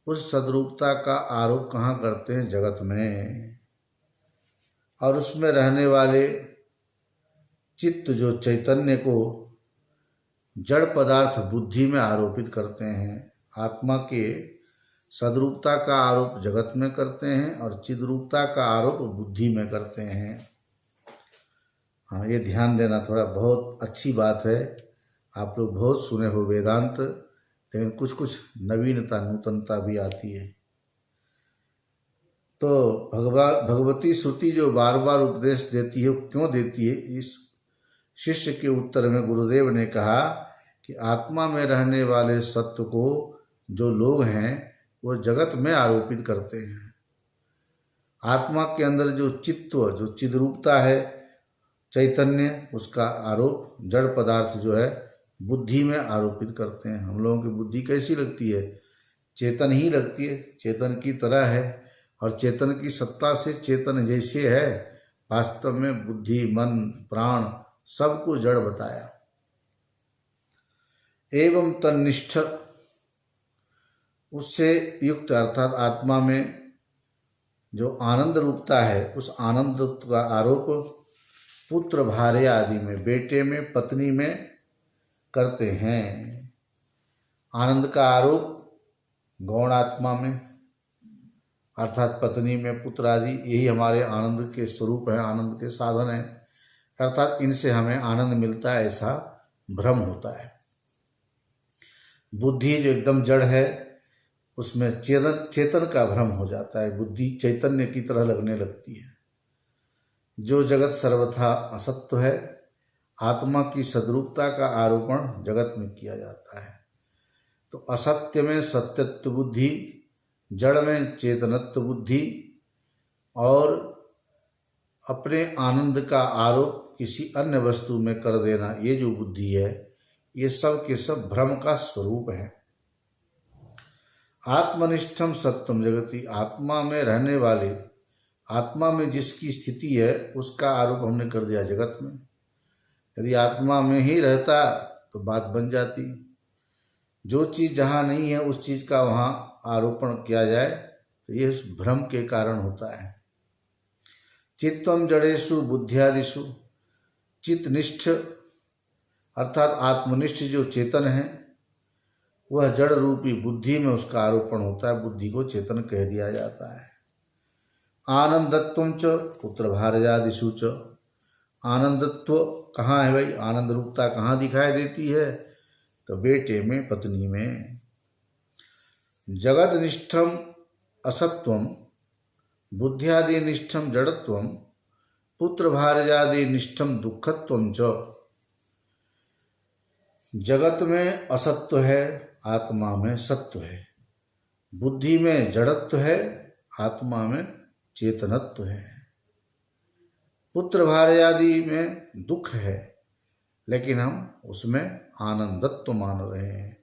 S1: उस सद्रूपता का आरोप कहाँ करते हैं? जगत में। और उसमें रहने वाले चित्त जो चैतन्य को जड़ पदार्थ बुद्धि में आरोपित करते हैं। आत्मा के सद्रूपता का आरोप जगत में करते हैं और चिद्रूपता का आरोप बुद्धि में करते हैं। हाँ, ये ध्यान देना थोड़ा, बहुत अच्छी बात है। आप लोग बहुत सुने हो वेदांत, लेकिन कुछ कुछ नवीनता नूतनता भी आती है। तो भगवती श्रुति जो बार बार उपदेश देती है, क्यों देती है? इस शिष्य के उत्तर में गुरुदेव ने कहा कि आत्मा में रहने वाले सत्य को जो लोग हैं वो जगत में आरोपित करते हैं। आत्मा के अंदर जो चित्व, जो चिद्रूपता है, चैतन्य, उसका आरोप जड़ पदार्थ जो है बुद्धि में आरोपित करते हैं। हम लोगों की बुद्धि कैसी लगती है? चेतन ही लगती है, चेतन की तरह है, और चेतन की सत्ता से चेतन जैसे है, वास्तव में बुद्धि, मन, प्राण सबको जड़ बताया। एवं तन्निष्ठ, उससे युक्त, अर्थात आत्मा में जो आनंद रूपता है, उस आनंद का आरोप पुत्र भार्य आदि में, बेटे में, पत्नी में करते हैं। आनंद का आरोप गौण आत्मा में, अर्थात पत्नी में, पुत्र आदि, यही हमारे आनंद के स्वरूप है, आनंद के साधन है। अर्थात इनसे हमें आनंद मिलता है, ऐसा भ्रम होता है। बुद्धि जो एकदम जड़ है, उसमें चेतन का भ्रम हो जाता है, बुद्धि चैतन्य की तरह लगने लगती है। जो जगत सर्वथा असत्य है, आत्मा की सद्रूपता का आरोपण जगत में किया जाता है। तो असत्य में सत्यत्व बुद्धि, जड़ में चेतनत्व बुद्धि, और अपने आनंद का आरोप किसी अन्य वस्तु में कर देना, ये जो बुद्धि है, ये सब के सब भ्रम का स्वरूप है। आत्मनिष्ठम सत्यम जगति, आत्मा में रहने वाले, आत्मा में जिसकी स्थिति है उसका आरोप हमने कर दिया जगत में। यदि आत्मा में ही रहता तो बात बन जाती। जो चीज़ जहाँ नहीं है उस चीज़ का वहाँ आरोपण किया जाए तो ये भ्रम के कारण होता है। चित्तम जड़ेषु बुद्ध्यादिषु, चित्तनिष्ठ अर्थात आत्मनिष्ठ जो चेतन है, वह जड़ रूपी बुद्धि में उसका आरोपण होता है, बुद्धि को चेतन कह दिया जाता है। आनंदत्वं च पुत्र भार्यादिषु च, आनंदत्व कहाँ है भाई? आनंद रूपता कहाँ दिखाई देती है? तो बेटे में, पत्नी में। जगदनिष्ठम असत्वम बुद्ध्यादिनिष्ठम जड़त्वम पुत्र भार्यादिनिष्ठम दुःखत्वम च। जगत में असत्व है, आत्मा में सत्व है। बुद्धि में जड़त्व है, आत्मा में चेतनत्व है। पुत्र भार्यादि में दुख है, लेकिन हम उसमें आनंदत्व मान रहे हैं।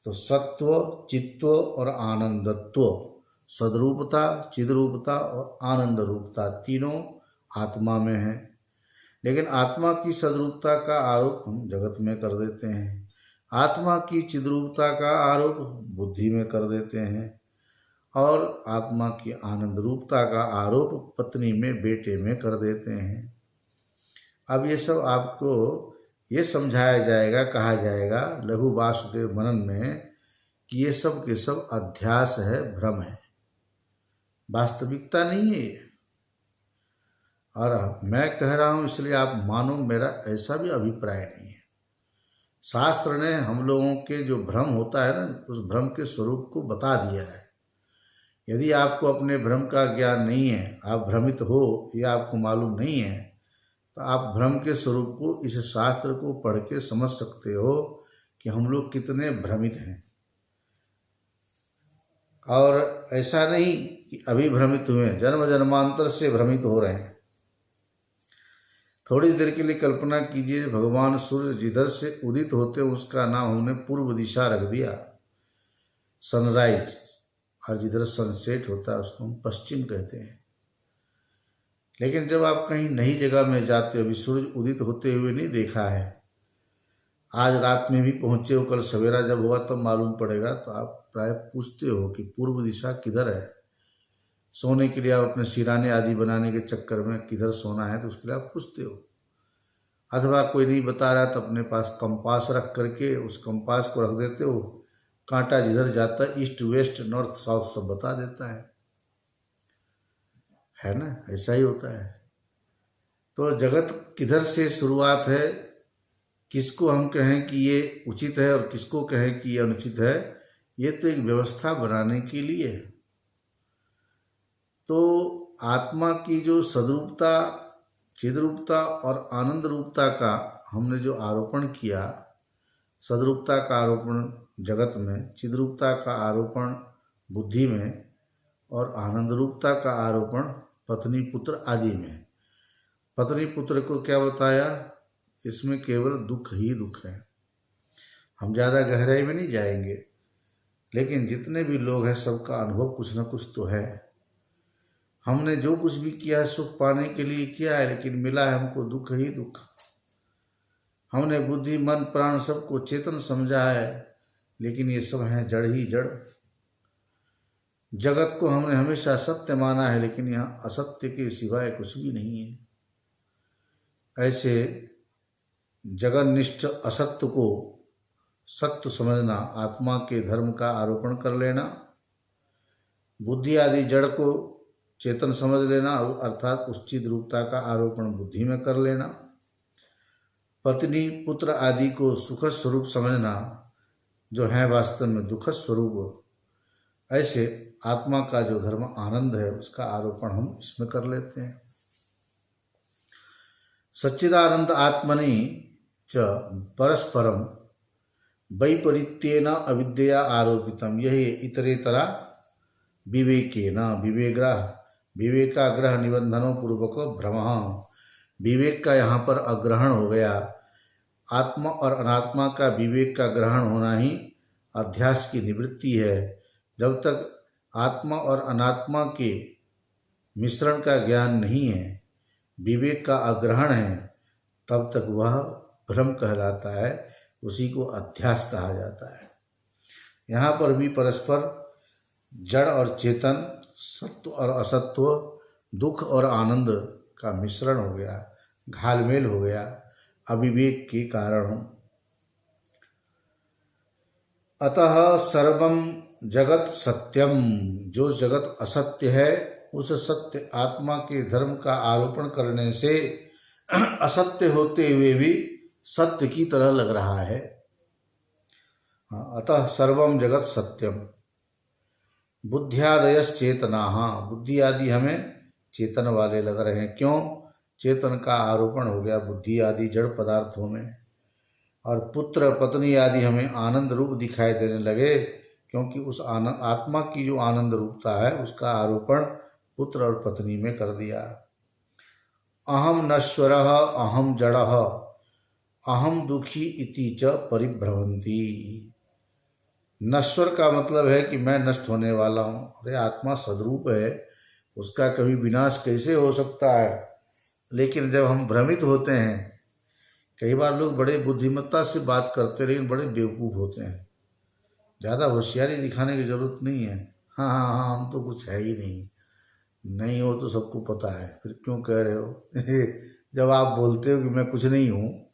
S1: तो सत्व, चित्व और आनंदत्व, सद्रूपता, चिद्रूपता और आनंद रूपता तीनों आत्मा में है। लेकिन आत्मा की सद्रूपता का आरोप हम जगत में कर देते हैं, आत्मा की चिद्रूपता का आरोप बुद्धि में कर देते हैं, और आत्मा की आनंद रूपता का आरोप पत्नी में, बेटे में कर देते हैं। अब ये सब आपको ये समझाया जाएगा, कहा जाएगा लघु वासुदेव मनन में कि ये सब के सब अध्यास है, भ्रम है, वास्तविकता नहीं है ये। और मैं कह रहा हूँ इसलिए आप मानो, मेरा ऐसा भी अभिप्राय नहीं है। शास्त्र ने हम लोगों के जो भ्रम होता है ना, उस भ्रम के स्वरूप को बता दिया है। यदि आपको अपने भ्रम का ज्ञान नहीं है, आप भ्रमित हो, या आपको मालूम नहीं है, तो आप भ्रम के स्वरूप को इस शास्त्र को पढ़ के समझ सकते हो कि हम लोग कितने भ्रमित हैं। और ऐसा नहीं कि अभी भ्रमित हुए, जन्म जन्मांतर से भ्रमित हो रहे हैं। थोड़ी देर के लिए कल्पना कीजिए, भगवान सूर्य जिधर से उदित होते उसका नाम हमने पूर्व दिशा रख दिया, सनराइज, और जिधर सनसेट होता है उसको हम पश्चिम कहते हैं। लेकिन जब आप कहीं नई जगह में जाते हो, अभी सूर्य उदित होते हुए नहीं देखा है, आज रात में भी पहुंचे हो, कल सवेरा जब हुआ तब मालूम पड़ेगा, तो आप प्राय पूछते हो कि पूर्व दिशा किधर है। सोने के लिए आप अपने सिराने आदि बनाने के चक्कर में किधर सोना है, तो उसके लिए आप पूछते हो। अथवा कोई नहीं बता रहा तो अपने पास कंपास रख करके उस कंपास को रख देते हो, कांटा जिधर जाता है ईस्ट वेस्ट नॉर्थ साउथ सब बता देता है ना, ऐसा ही होता है। तो जगत किधर से शुरुआत है, किसको हम कहें कि ये उचित है और किसको कहें कि ये अनुचित है, ये तो एक व्यवस्था बनाने के लिए है। तो आत्मा की जो सद्रूपता, चिद्रूपता और आनंद रूपता का हमने जो आरोपण किया, सद्रूपता का आरोपण जगत में, चिद्रूपता का आरोपण बुद्धि में, और आनंद रूपता का आरोपण पत्नी पुत्र आदि में। पत्नी पुत्र को क्या बताया, इसमें केवल दुख ही दुख है। हम ज़्यादा गहराई में नहीं जाएंगे, लेकिन जितने भी लोग हैं सबका अनुभव कुछ न कुछ तो है। हमने जो कुछ भी किया है सुख पाने के लिए किया है, लेकिन मिला है हमको दुख ही दुख। हमने बुद्धि, मन, प्राण सबको चेतन समझा है, लेकिन ये सब हैं जड़ ही जड़। जगत को हमने हमेशा सत्य माना है, लेकिन यहाँ असत्य के सिवाय कुछ भी नहीं है। ऐसे जगन्निष्ठ असत्य को सत्य समझना, आत्मा के धर्म का आरोपण कर लेना, बुद्धि आदि जड़ को चेतन समझ लेना, अर्थात उस चिद रूपता का आरोपण बुद्धि में कर लेना, पत्नी पुत्र आदि को सुख स्वरूप समझना, जो है वास्तव में दुख स्वरूप। ऐसे आत्मा का जो धर्म आनंद है, उसका आरोपण हम इसमें कर लेते हैं। सच्चिदानंद आत्मनि च परस्परम वैपरीत्येन अविद्या आरोपितम, यही इतरेतरा विवेकेन, विवेकाग्रह निबंधनों पूर्वक भ्रम। विवेक का यहाँ पर अग्रहण हो गया। आत्मा और अनात्मा का विवेक का ग्रहण होना ही अध्यास की निवृत्ति है। जब तक आत्मा और अनात्मा के मिश्रण का ज्ञान नहीं है, विवेक का अग्रहण है, तब तक वह भ्रम कहलाता है, उसी को अध्यास कहा जाता है। यहाँ पर भी परस्पर जड़ और चेतन, सत्व और असत्व, दुख और आनंद का मिश्रण हो गया, घालमेल हो गया अविवेक के कारण। अतः सर्वम जगत सत्यम, जो जगत असत्य है, उस सत्य आत्मा के धर्म का आरोपण करने से असत्य होते हुए भी सत्य की तरह लग रहा है। अतः सर्वम जगत सत्यम, बुद्धियादयश्चेतना, बुद्धि आदि हमें चेतन वाले लग रहे हैं। क्यों? चेतन का आरोपण हो गया बुद्धि आदि जड़ पदार्थों में। और पुत्र पत्नी आदि हमें आनंद रूप दिखाई देने लगे, क्योंकि उस आनंद आत्मा की जो आनंद रूपता है उसका आरोपण पुत्र और पत्नी में कर दिया। अहम नश्वरः अहम जड़ः अहम दुखी इति च परिभ्रमन्ति। नश्वर का मतलब है कि मैं नष्ट होने वाला हूँ। अरे आत्मा सद्रूप है, उसका कभी विनाश कैसे हो सकता है? लेकिन जब हम भ्रमित होते हैं, कई बार लोग बड़े बुद्धिमत्ता से बात करते लेकिन बड़े बेवकूफ़ होते हैं। ज़्यादा होशियारी दिखाने की ज़रूरत नहीं है। हाँ हाँ हाँ, हम तो कुछ है ही नहीं, नहीं हो तो सबको पता है, फिर क्यों कह रहे हो? जब आप बोलते हो कि मैं कुछ नहीं हूँ,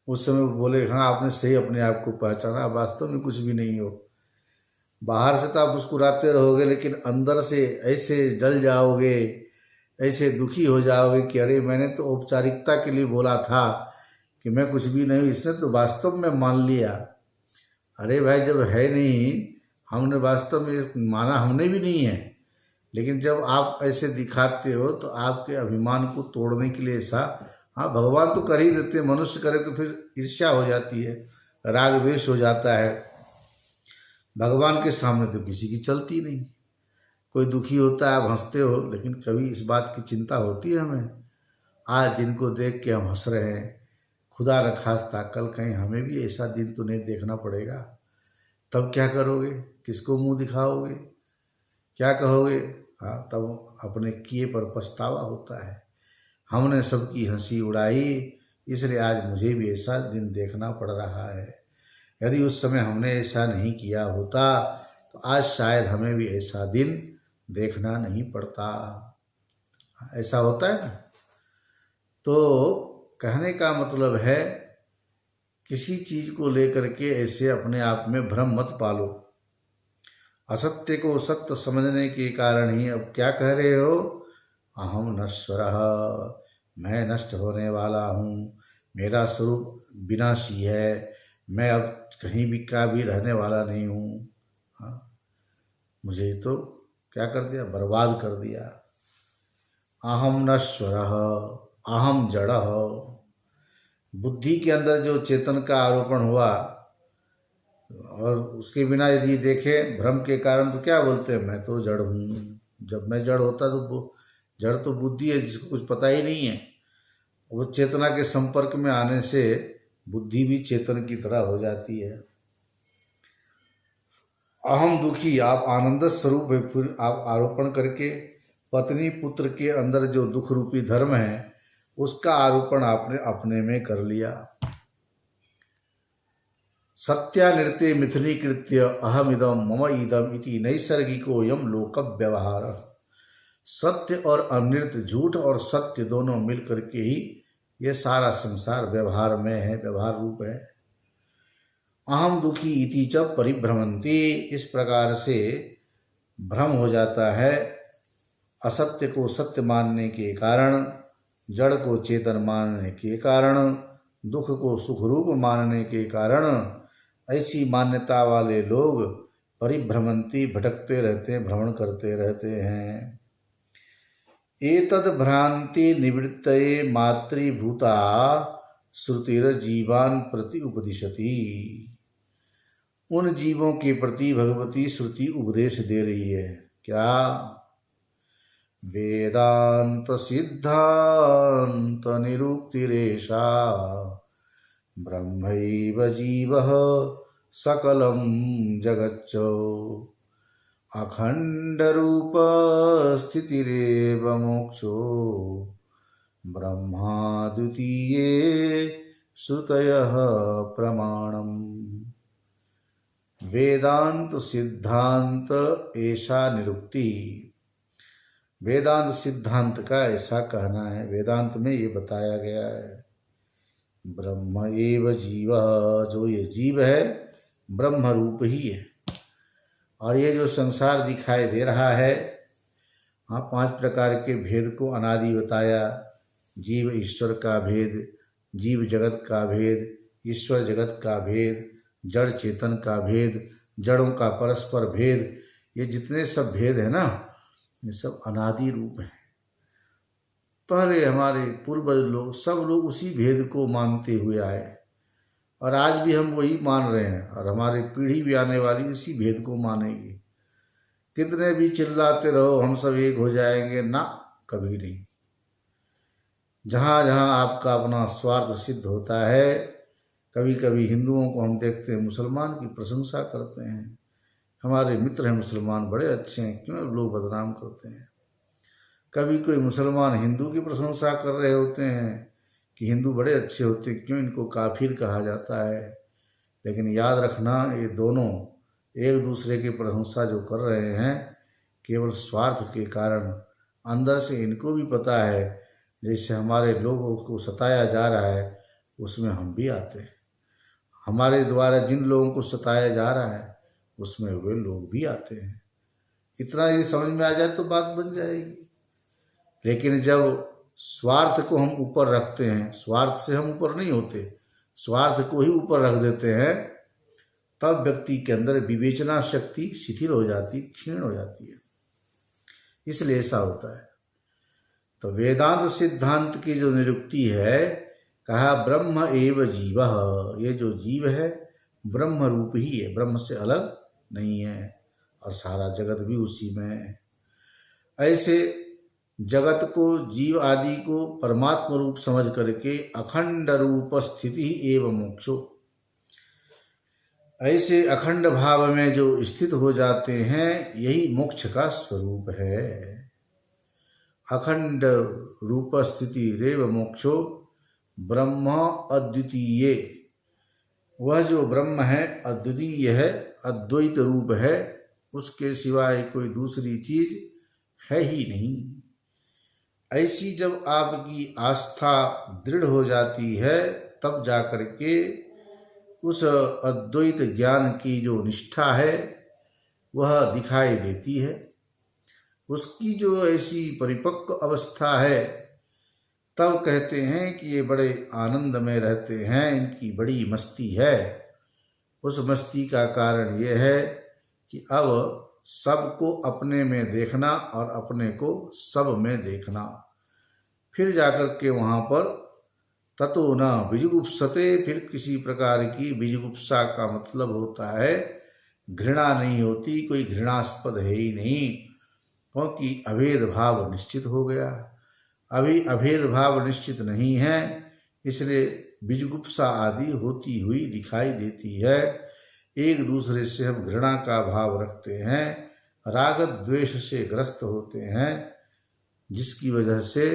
S1: उस समय वो बोले हाँ आपने सही अपने आप को पहचाना, वास्तव में कुछ भी नहीं हो। बाहर से तो आप मुस्कुराते रहोगे, लेकिन अंदर से ऐसे जल जाओगे, ऐसे दुखी हो जाओगे कि अरे मैंने तो औपचारिकता के लिए बोला था कि मैं कुछ भी नहीं हूँ, इसने तो वास्तव में मान लिया। अरे भाई जब है नहीं, हमने वास्तव में माना हमने भी नहीं है, लेकिन जब आप ऐसे दिखाते हो तो आपके अभिमान को तोड़ने के लिए ऐसा, हाँ भगवान तो कर ही देते हैं, मनुष्य करे तो फिर ईर्ष्या हो जाती है, राग द्वेष हो जाता है। भगवान के सामने तो किसी की चलती नहीं। कोई दुखी होता है आप हंसते हो, लेकिन कभी इस बात की चिंता होती है हमें, आज जिनको देख के हम हंस रहे हैं, खुदा न खास्ता कल कहीं हमें भी ऐसा दिन तो नहीं देखना पड़ेगा, तब क्या करोगे? किसको मुंह दिखाओगे? क्या कहोगे? हाँ, तब अपने किए पर पछतावा होता है। हमने सबकी हंसी उड़ाई, इसलिए आज मुझे भी ऐसा दिन देखना पड़ रहा है। यदि उस समय हमने ऐसा नहीं किया होता तो आज शायद हमें भी ऐसा दिन देखना नहीं पड़ता। ऐसा होता है ना। तो कहने का मतलब है, किसी चीज को लेकर के ऐसे अपने आप में भ्रम मत पालो। असत्य को सत्य समझने के कारण ही अब क्या कह रहे हो? अहम नश्वरः, मैं नष्ट होने वाला हूँ, मेरा स्वरूप विनाशी है, मैं अब कहीं भी का भी रहने वाला नहीं हूँ। हाँ, मुझे तो क्या कर दिया? बर्बाद कर दिया। अहम नश्वरः अहम जड़ः, बुद्धि के अंदर जो चेतन का आरोपण हुआ, और उसके बिना यदि देखें भ्रम के कारण, तो क्या बोलते हैं? मैं तो जड़ हूँ। जब मैं जड़ होता तो जड़ तो बुद्धि है जिसको कुछ पता ही नहीं है। वो चेतना के संपर्क में आने से बुद्धि भी चेतन की तरह हो जाती है। अहम दुखी, आप आनंद स्वरूप है, फिर आप आरोपण करके पत्नी पुत्र के अंदर जो दुख रूपी धर्म है उसका आरोपण आपने अपने में कर लिया। सत्यानृत्य मिथुनीकृत्य अहमिदम मम इदम इति नैसर्गिको यम लोक व्यवहार। सत्य और अनृत्य, झूठ और सत्य दोनों मिल करके ही ये सारा संसार व्यवहार में है, व्यवहार रूप है। अहम दुखी इति च परिभ्रमन्ति, इस प्रकार से भ्रम हो जाता है। असत्य को सत्य मानने के कारण, जड़ को चेतन मानने के कारण, दुख को सुख रूप मानने के कारण, ऐसी मान्यता वाले लोग परिभ्रमन्ति, भटकते रहते हैं, भ्रमण करते रहते हैं। एतद् भ्रांति निवृत्तये मातृभूता श्रुतिर जीवान प्रति उपदिशति। उन जीवों के प्रति भगवती श्रुति उपदेश दे रही है। क्या? वेदांत सिद्धांत निरुक्तिरेषा ब्रह्मैव जीवः सकलं जगच्च अखंड रूप स्थितिरेव मोक्षो ब्रह्मा द्वितीये श्रुतयः प्रमाणम्। वेदांत सिद्धांत ऐसा निरुक्ति, वेदांत सिद्धांत का ऐसा कहना है, वेदांत में ये बताया गया है। ब्रह्म एव जीव, जो ये जीव है ब्रह्म रूप ही है। और ये जो संसार दिखाई दे रहा है, हाँ 5 प्रकार के भेद को अनादि बताया। जीव ईश्वर का भेद, जीव जगत का भेद, ईश्वर जगत का भेद, जड़ चेतन का भेद, जड़ों का परस्पर भेद, ये जितने सब भेद है ना, ये सब अनादि रूप है। पहले हमारे पूर्वज लोग सब लोग उसी भेद को मानते हुए आए और आज भी हम वही मान रहे हैं और हमारी पीढ़ी भी आने वाली इसी भेद को मानेगी। कितने भी चिल्लाते रहो हम सब एक हो जाएंगे, ना, कभी नहीं। जहाँ जहाँ आपका अपना स्वार्थ सिद्ध होता है, कभी कभी हिंदुओं को हम देखते हैं मुसलमान की प्रशंसा करते हैं, हमारे मित्र हैं मुसलमान बड़े अच्छे हैं, क्यों लोग बदनाम करते हैं। कभी कोई मुसलमान हिंदू की प्रशंसा कर रहे होते हैं कि हिंदू बड़े अच्छे होते हैं, क्यों इनको काफिर कहा जाता है। लेकिन याद रखना, ये दोनों एक दूसरे की प्रशंसा जो कर रहे हैं केवल स्वार्थ के कारण, अंदर से इनको भी पता है जैसे हमारे लोगों को सताया जा रहा है उसमें हम भी आते हैं, हमारे द्वारा जिन लोगों को सताया जा रहा है उसमें वे लोग भी आते हैं। इतना यदि समझ में आ जाए तो बात बन जाएगी। लेकिन जब स्वार्थ को हम ऊपर रखते हैं, स्वार्थ से हम ऊपर नहीं होते, स्वार्थ को ही ऊपर रख देते हैं, तब व्यक्ति के अंदर विवेचना शक्ति शिथिल हो जाती, क्षीण हो जाती है। इसलिए ऐसा होता है। तो वेदांत सिद्धांत की जो निरुक्ति है, कहा ब्रह्म एव जीवः, ये जो जीव है ब्रह्म रूप ही है, ब्रह्म से अलग नहीं है और सारा जगत भी उसी में है। ऐसे जगत को, जीव आदि को परमात्मा रूप समझ करके अखंड रूप स्थिति एवं मोक्षो, ऐसे अखंड भाव में जो स्थित हो जाते हैं यही मोक्ष का स्वरूप है। अखंड रूप स्थिति रेव मोक्षो ब्रह्म अद्वितीय, वह जो ब्रह्म है अद्वितीय है, अद्वैत रूप है, उसके सिवाय कोई दूसरी चीज है ही नहीं। ऐसी जब आपकी आस्था दृढ़ हो जाती है तब जाकर के उस अद्वैत ज्ञान की जो निष्ठा है वह दिखाई देती है। उसकी जो ऐसी परिपक्व अवस्था है तब कहते हैं कि ये बड़े आनंद में रहते हैं, इनकी बड़ी मस्ती है। उस मस्ती का कारण ये है कि अब सबको अपने में देखना और अपने को सब में देखना, फिर जाकर के वहाँ पर ततो न बीजगुप्सते, फिर किसी प्रकार की बीजगुप्सा का मतलब होता है घृणा नहीं होती, कोई घृणास्पद है ही नहीं, क्योंकि अभेद भाव निश्चित हो गया। अभी अभेद भाव निश्चित नहीं है, इसलिए बीजगुप्सा आदि होती हुई दिखाई देती है। एक दूसरे से हम घृणा का भाव रखते हैं, राग द्वेष से ग्रस्त होते हैं, जिसकी वजह से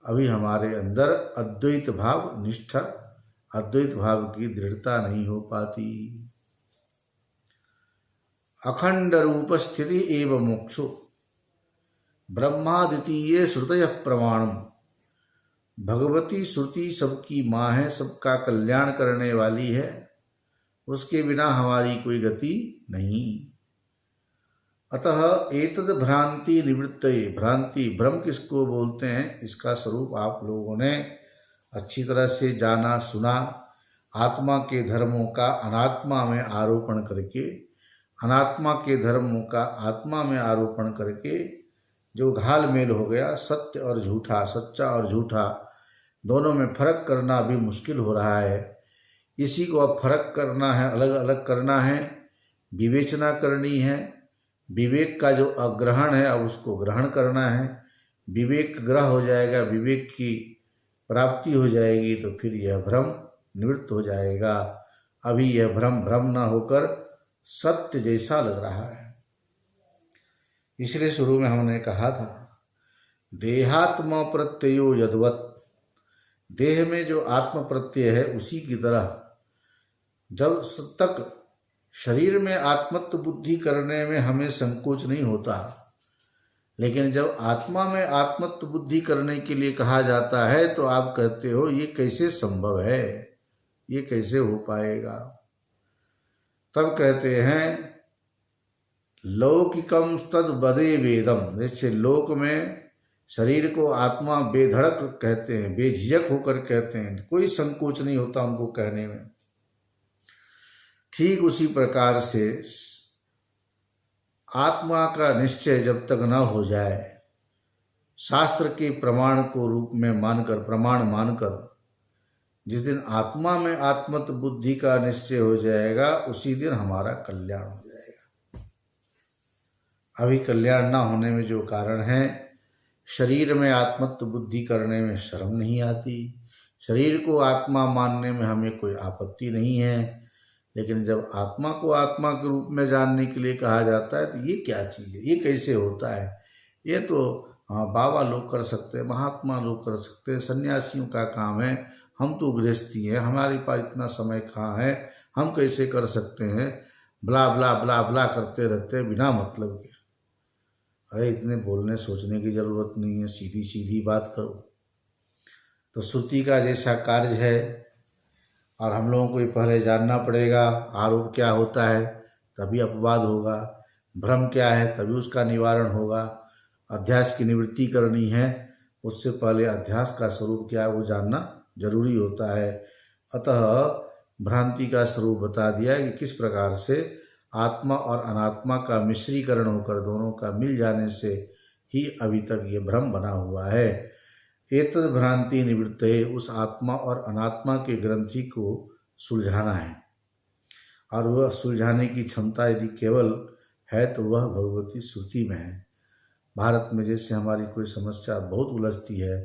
S1: अभी हमारे अंदर अद्वैत भाव निष्ठा, अद्वैत भाव की दृढ़ता नहीं हो पाती। अखंड रूप स्थिति एवं मोक्षो ब्रह्माद्वितीय श्रुतय प्रमाणम, भगवती श्रुति सबकी माँ है, सबका कल्याण करने वाली है, उसके बिना हमारी कोई गति नहीं। अतः एतद भ्रांति निवृत्तये, भ्रांति भ्रम किसको बोलते हैं इसका स्वरूप आप लोगों ने अच्छी तरह से जाना सुना। आत्मा के धर्मों का अनात्मा में आरोपण करके, अनात्मा के धर्मों का आत्मा में आरोपण करके जो घाल मेल हो गया, सत्य और झूठा, सच्चा और झूठा दोनों में फर्क करना भी मुश्किल हो रहा है। इसी को अब फर्क करना है, अलग अलग करना है, विवेचना करनी है। विवेक का जो अग्रहण है अब उसको ग्रहण करना है। विवेक ग्रह हो जाएगा, विवेक की प्राप्ति हो जाएगी तो फिर यह भ्रम निवृत्त हो जाएगा। अभी यह भ्रम भ्रम न होकर सत्य जैसा लग रहा है। इसलिए शुरू में हमने कहा था देहात्म प्रत्ययो यद्वत्, देह में जो आत्म प्रत्यय है उसी की तरह जब तक शरीर में आत्मत्व बुद्धि करने में हमें संकोच नहीं होता, लेकिन जब आत्मा में आत्मत्व बुद्धि करने के लिए कहा जाता है तो आप कहते हो ये कैसे संभव है, ये कैसे हो पाएगा। तब कहते हैं लौकिकम तद बदे वेदम, जैसे लोक में शरीर को आत्मा बेधड़क कहते हैं, बेझिझक होकर कहते हैं, कोई संकोच नहीं होता उनको कहने में। ठीक उसी प्रकार से आत्मा का निश्चय जब तक न हो जाए, शास्त्र के प्रमाण को रूप में मानकर, प्रमाण मानकर, जिस दिन आत्मा में आत्मत बुद्धि का निश्चय हो जाएगा उसी दिन हमारा कल्याण हो जाएगा। अभी कल्याण ना होने में जो कारण है, शरीर में आत्मत्व बुद्धि करने में शर्म नहीं आती, शरीर को आत्मा मानने में हमें कोई आपत्ति नहीं है, लेकिन जब आत्मा को आत्मा के रूप में जानने के लिए कहा जाता है तो ये क्या चीज़ है, ये कैसे होता है, ये तो हाँ बाबा लोग कर सकते हैं, महात्मा लोग कर सकते हैं, सन्यासियों का काम है, हम तो गृहस्थी हैं, हमारे पास इतना समय कहाँ है, हम कैसे कर सकते हैं, ब्ला ब्ला ब्ला ब्ला करते रहते हैं बिना मतलब के। अरे इतने बोलने सोचने की ज़रूरत नहीं है, सीधी सीधी बात करो। तो श्रुति का जैसा कार्य है और हम लोगों को ये पहले जानना पड़ेगा, आरोप क्या होता है तभी अपवाद होगा, भ्रम क्या है तभी उसका निवारण होगा, अध्यास की निवृत्ति करनी है उससे पहले अध्यास का स्वरूप क्या है वो जानना जरूरी होता है। अतः भ्रांति का स्वरूप बता दिया कि किस प्रकार से आत्मा और अनात्मा का मिश्रीकरण होकर दोनों का मिल जाने से ही अभी तक ये भ्रम बना हुआ है। एतद भ्रांति निवृत्त है, उस आत्मा और अनात्मा के ग्रंथि को सुलझाना है, और वह सुलझाने की क्षमता यदि केवल है तो वह भगवती श्रुति में है। भारत में जैसे हमारी कोई समस्या बहुत उलझती है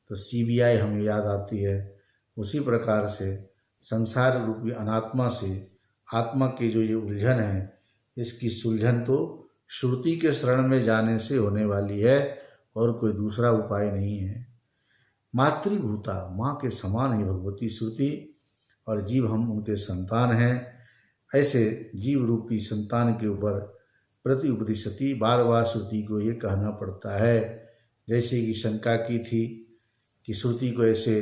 S1: तो सीबीआई हमें याद आती है, उसी प्रकार से संसार रूपी अनात्मा से आत्मा की जो ये उलझन है, इसकी सुलझन तो श्रुति के शरण में जाने से होने वाली है और कोई दूसरा उपाय नहीं है। मातृभूता, माँ के समान ही भगवती श्रुति और जीव हम उनके संतान हैं। ऐसे जीव रूपी संतान के ऊपर प्रति उपदिशति, बार बार श्रुति को ये कहना पड़ता है। जैसे कि शंका की थी कि श्रुति को ऐसे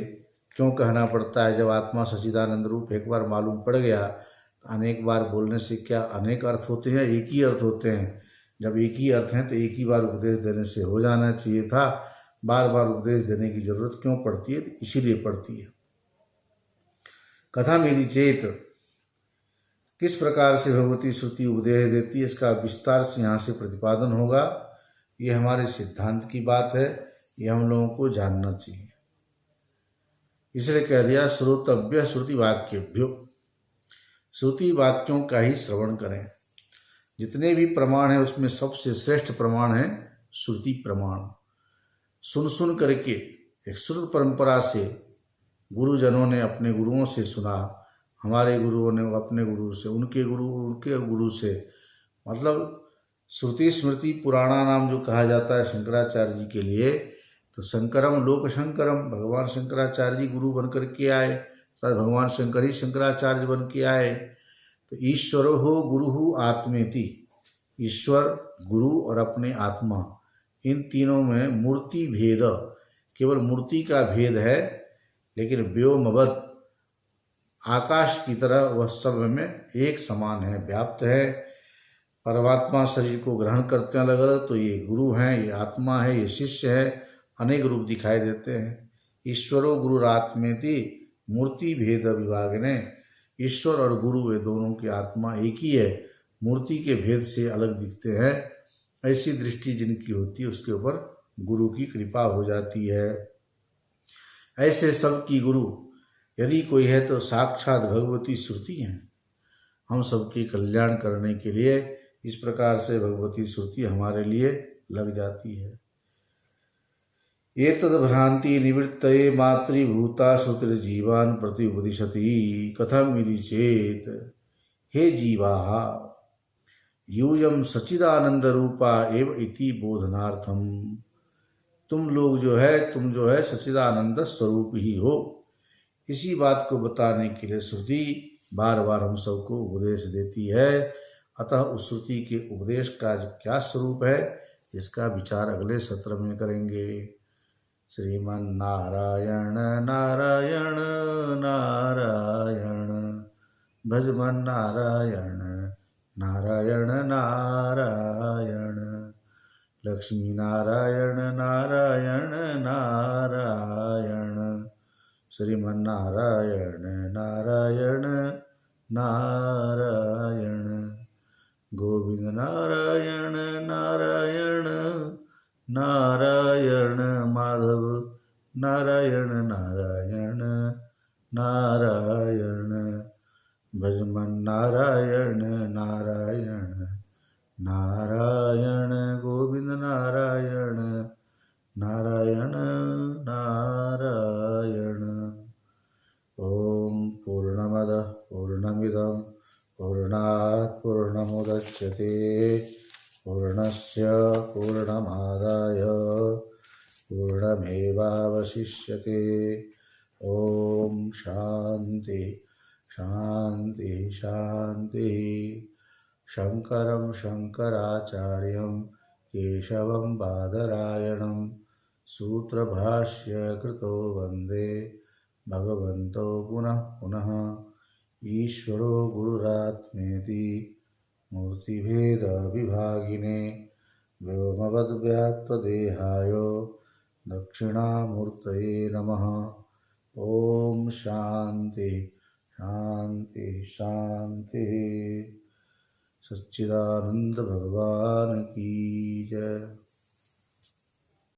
S1: क्यों कहना पड़ता है, जब आत्मा सच्चिदानंद रूप एक बार मालूम पड़ गया तो अनेक बार बोलने से क्या अनेक अर्थ होते हैं, एक ही अर्थ होते हैं। जब एक ही अर्थ हैं तो एक ही बार उपदेश देने से हो जाना चाहिए था, बार बार उपदेश देने की जरूरत क्यों पड़ती है, तो इसीलिए पड़ती है। कथा मेरी चेत, किस प्रकार से भगवती श्रुति उपदेश देती है इसका विस्तार से यहाँ से प्रतिपादन होगा। ये हमारे सिद्धांत की बात है, ये हम लोगों को जानना चाहिए। इसलिए कह दिया श्रोतव्य श्रुति वाक्यभ्यो, श्रुति वाक्यों का ही श्रवण करें। जितने भी प्रमाण हैं उसमें सबसे श्रेष्ठ प्रमाण है श्रुति प्रमाण। सुन सुन करके एक श्रुत परंपरा से गुरुजनों ने अपने गुरुओं से सुना, हमारे गुरुओं ने अपने गुरु से, उनके गुरु से, मतलब श्रुति स्मृति पुराणा नाम जो कहा जाता है शंकराचार्य जी के लिए, तो शंकरम लोक शंकरम, भगवान शंकराचार्य जी गुरु बन कर के आए, भगवान शंकर ही शंकराचार्य बन के आए। तो ईश्वर हो गुरु हो आत्मेति, ईश्वर गुरु और अपने आत्मा, इन तीनों में मूर्ति भेद, केवल मूर्ति का भेद है, लेकिन व्योमवत आकाश की तरह वह सब में एक समान है, व्याप्त है। परमात्मा शरीर को ग्रहण करते हैं अलग अलग, तो ये गुरु हैं, ये आत्मा है, ये शिष्य है, अनेक रूप दिखाई देते हैं। ईश्वरो गुरुरात्मेति मूर्ति भेद विभागने, ईश्वर और गुरु ये दोनों की आत्मा एक ही है, मूर्ति के भेद से अलग दिखते हैं। ऐसी दृष्टि जिनकी होती है उसके ऊपर गुरु की कृपा हो जाती है। ऐसे सबकी गुरु यदि कोई है तो साक्षात भगवती श्रुति हैं। हम सबके कल्याण करने के लिए इस प्रकार से भगवती श्रुति हमारे लिए लग जाती है। एतद् भ्रांति निवृत्तये मातृभूता श्रुतिर्जीवान् प्रति उपदिशति कथम इति चेत, हे जीवाः यूयं सच्चिदानंद रूपा एव इति बोधनार्थम, तुम लोग जो है सच्चिदानंद स्वरूप ही हो, इसी बात को बताने के लिए श्रुति बार बार हम सबको उपदेश देती है। अतः उस श्रुति के उपदेश का क्या स्वरूप है इसका विचार अगले सत्र में करेंगे। श्रीमन नारायण नारायण नारायण, भजमन नारायण नारायण नारायण, लक्ष्मी नारायण नारायण नारायण, श्रीमन नारायण नारायण नारायण, गोविंद नारायण नारायण माधव नारायण नारायण नारायण भजमन नारायण नारायण नारायण गोविंद नारायण नारायण नारायण। ओम पूर्णमदः पूर्णमिदं पूर्णात् पूर्णमुदच्यते पूर्णस्य पूर्णमादाय पूर्णमेवावशिष्यते। ओम शांति शांति शांति। शंकरं शंकराचार्यं केशवं बादरायणं सूत्रभाष्यकृतो वन्दे भगवन्तो पुनः पुनः। ईश्वरो गुरुरात्मेति मूर्तिभेदविभागिने व्योमवद्व्याप्तदेहाय दक्षिणामूर्तये नमः। ओम शांति शांति शांति। सच्चिदानंद भगवान की जय।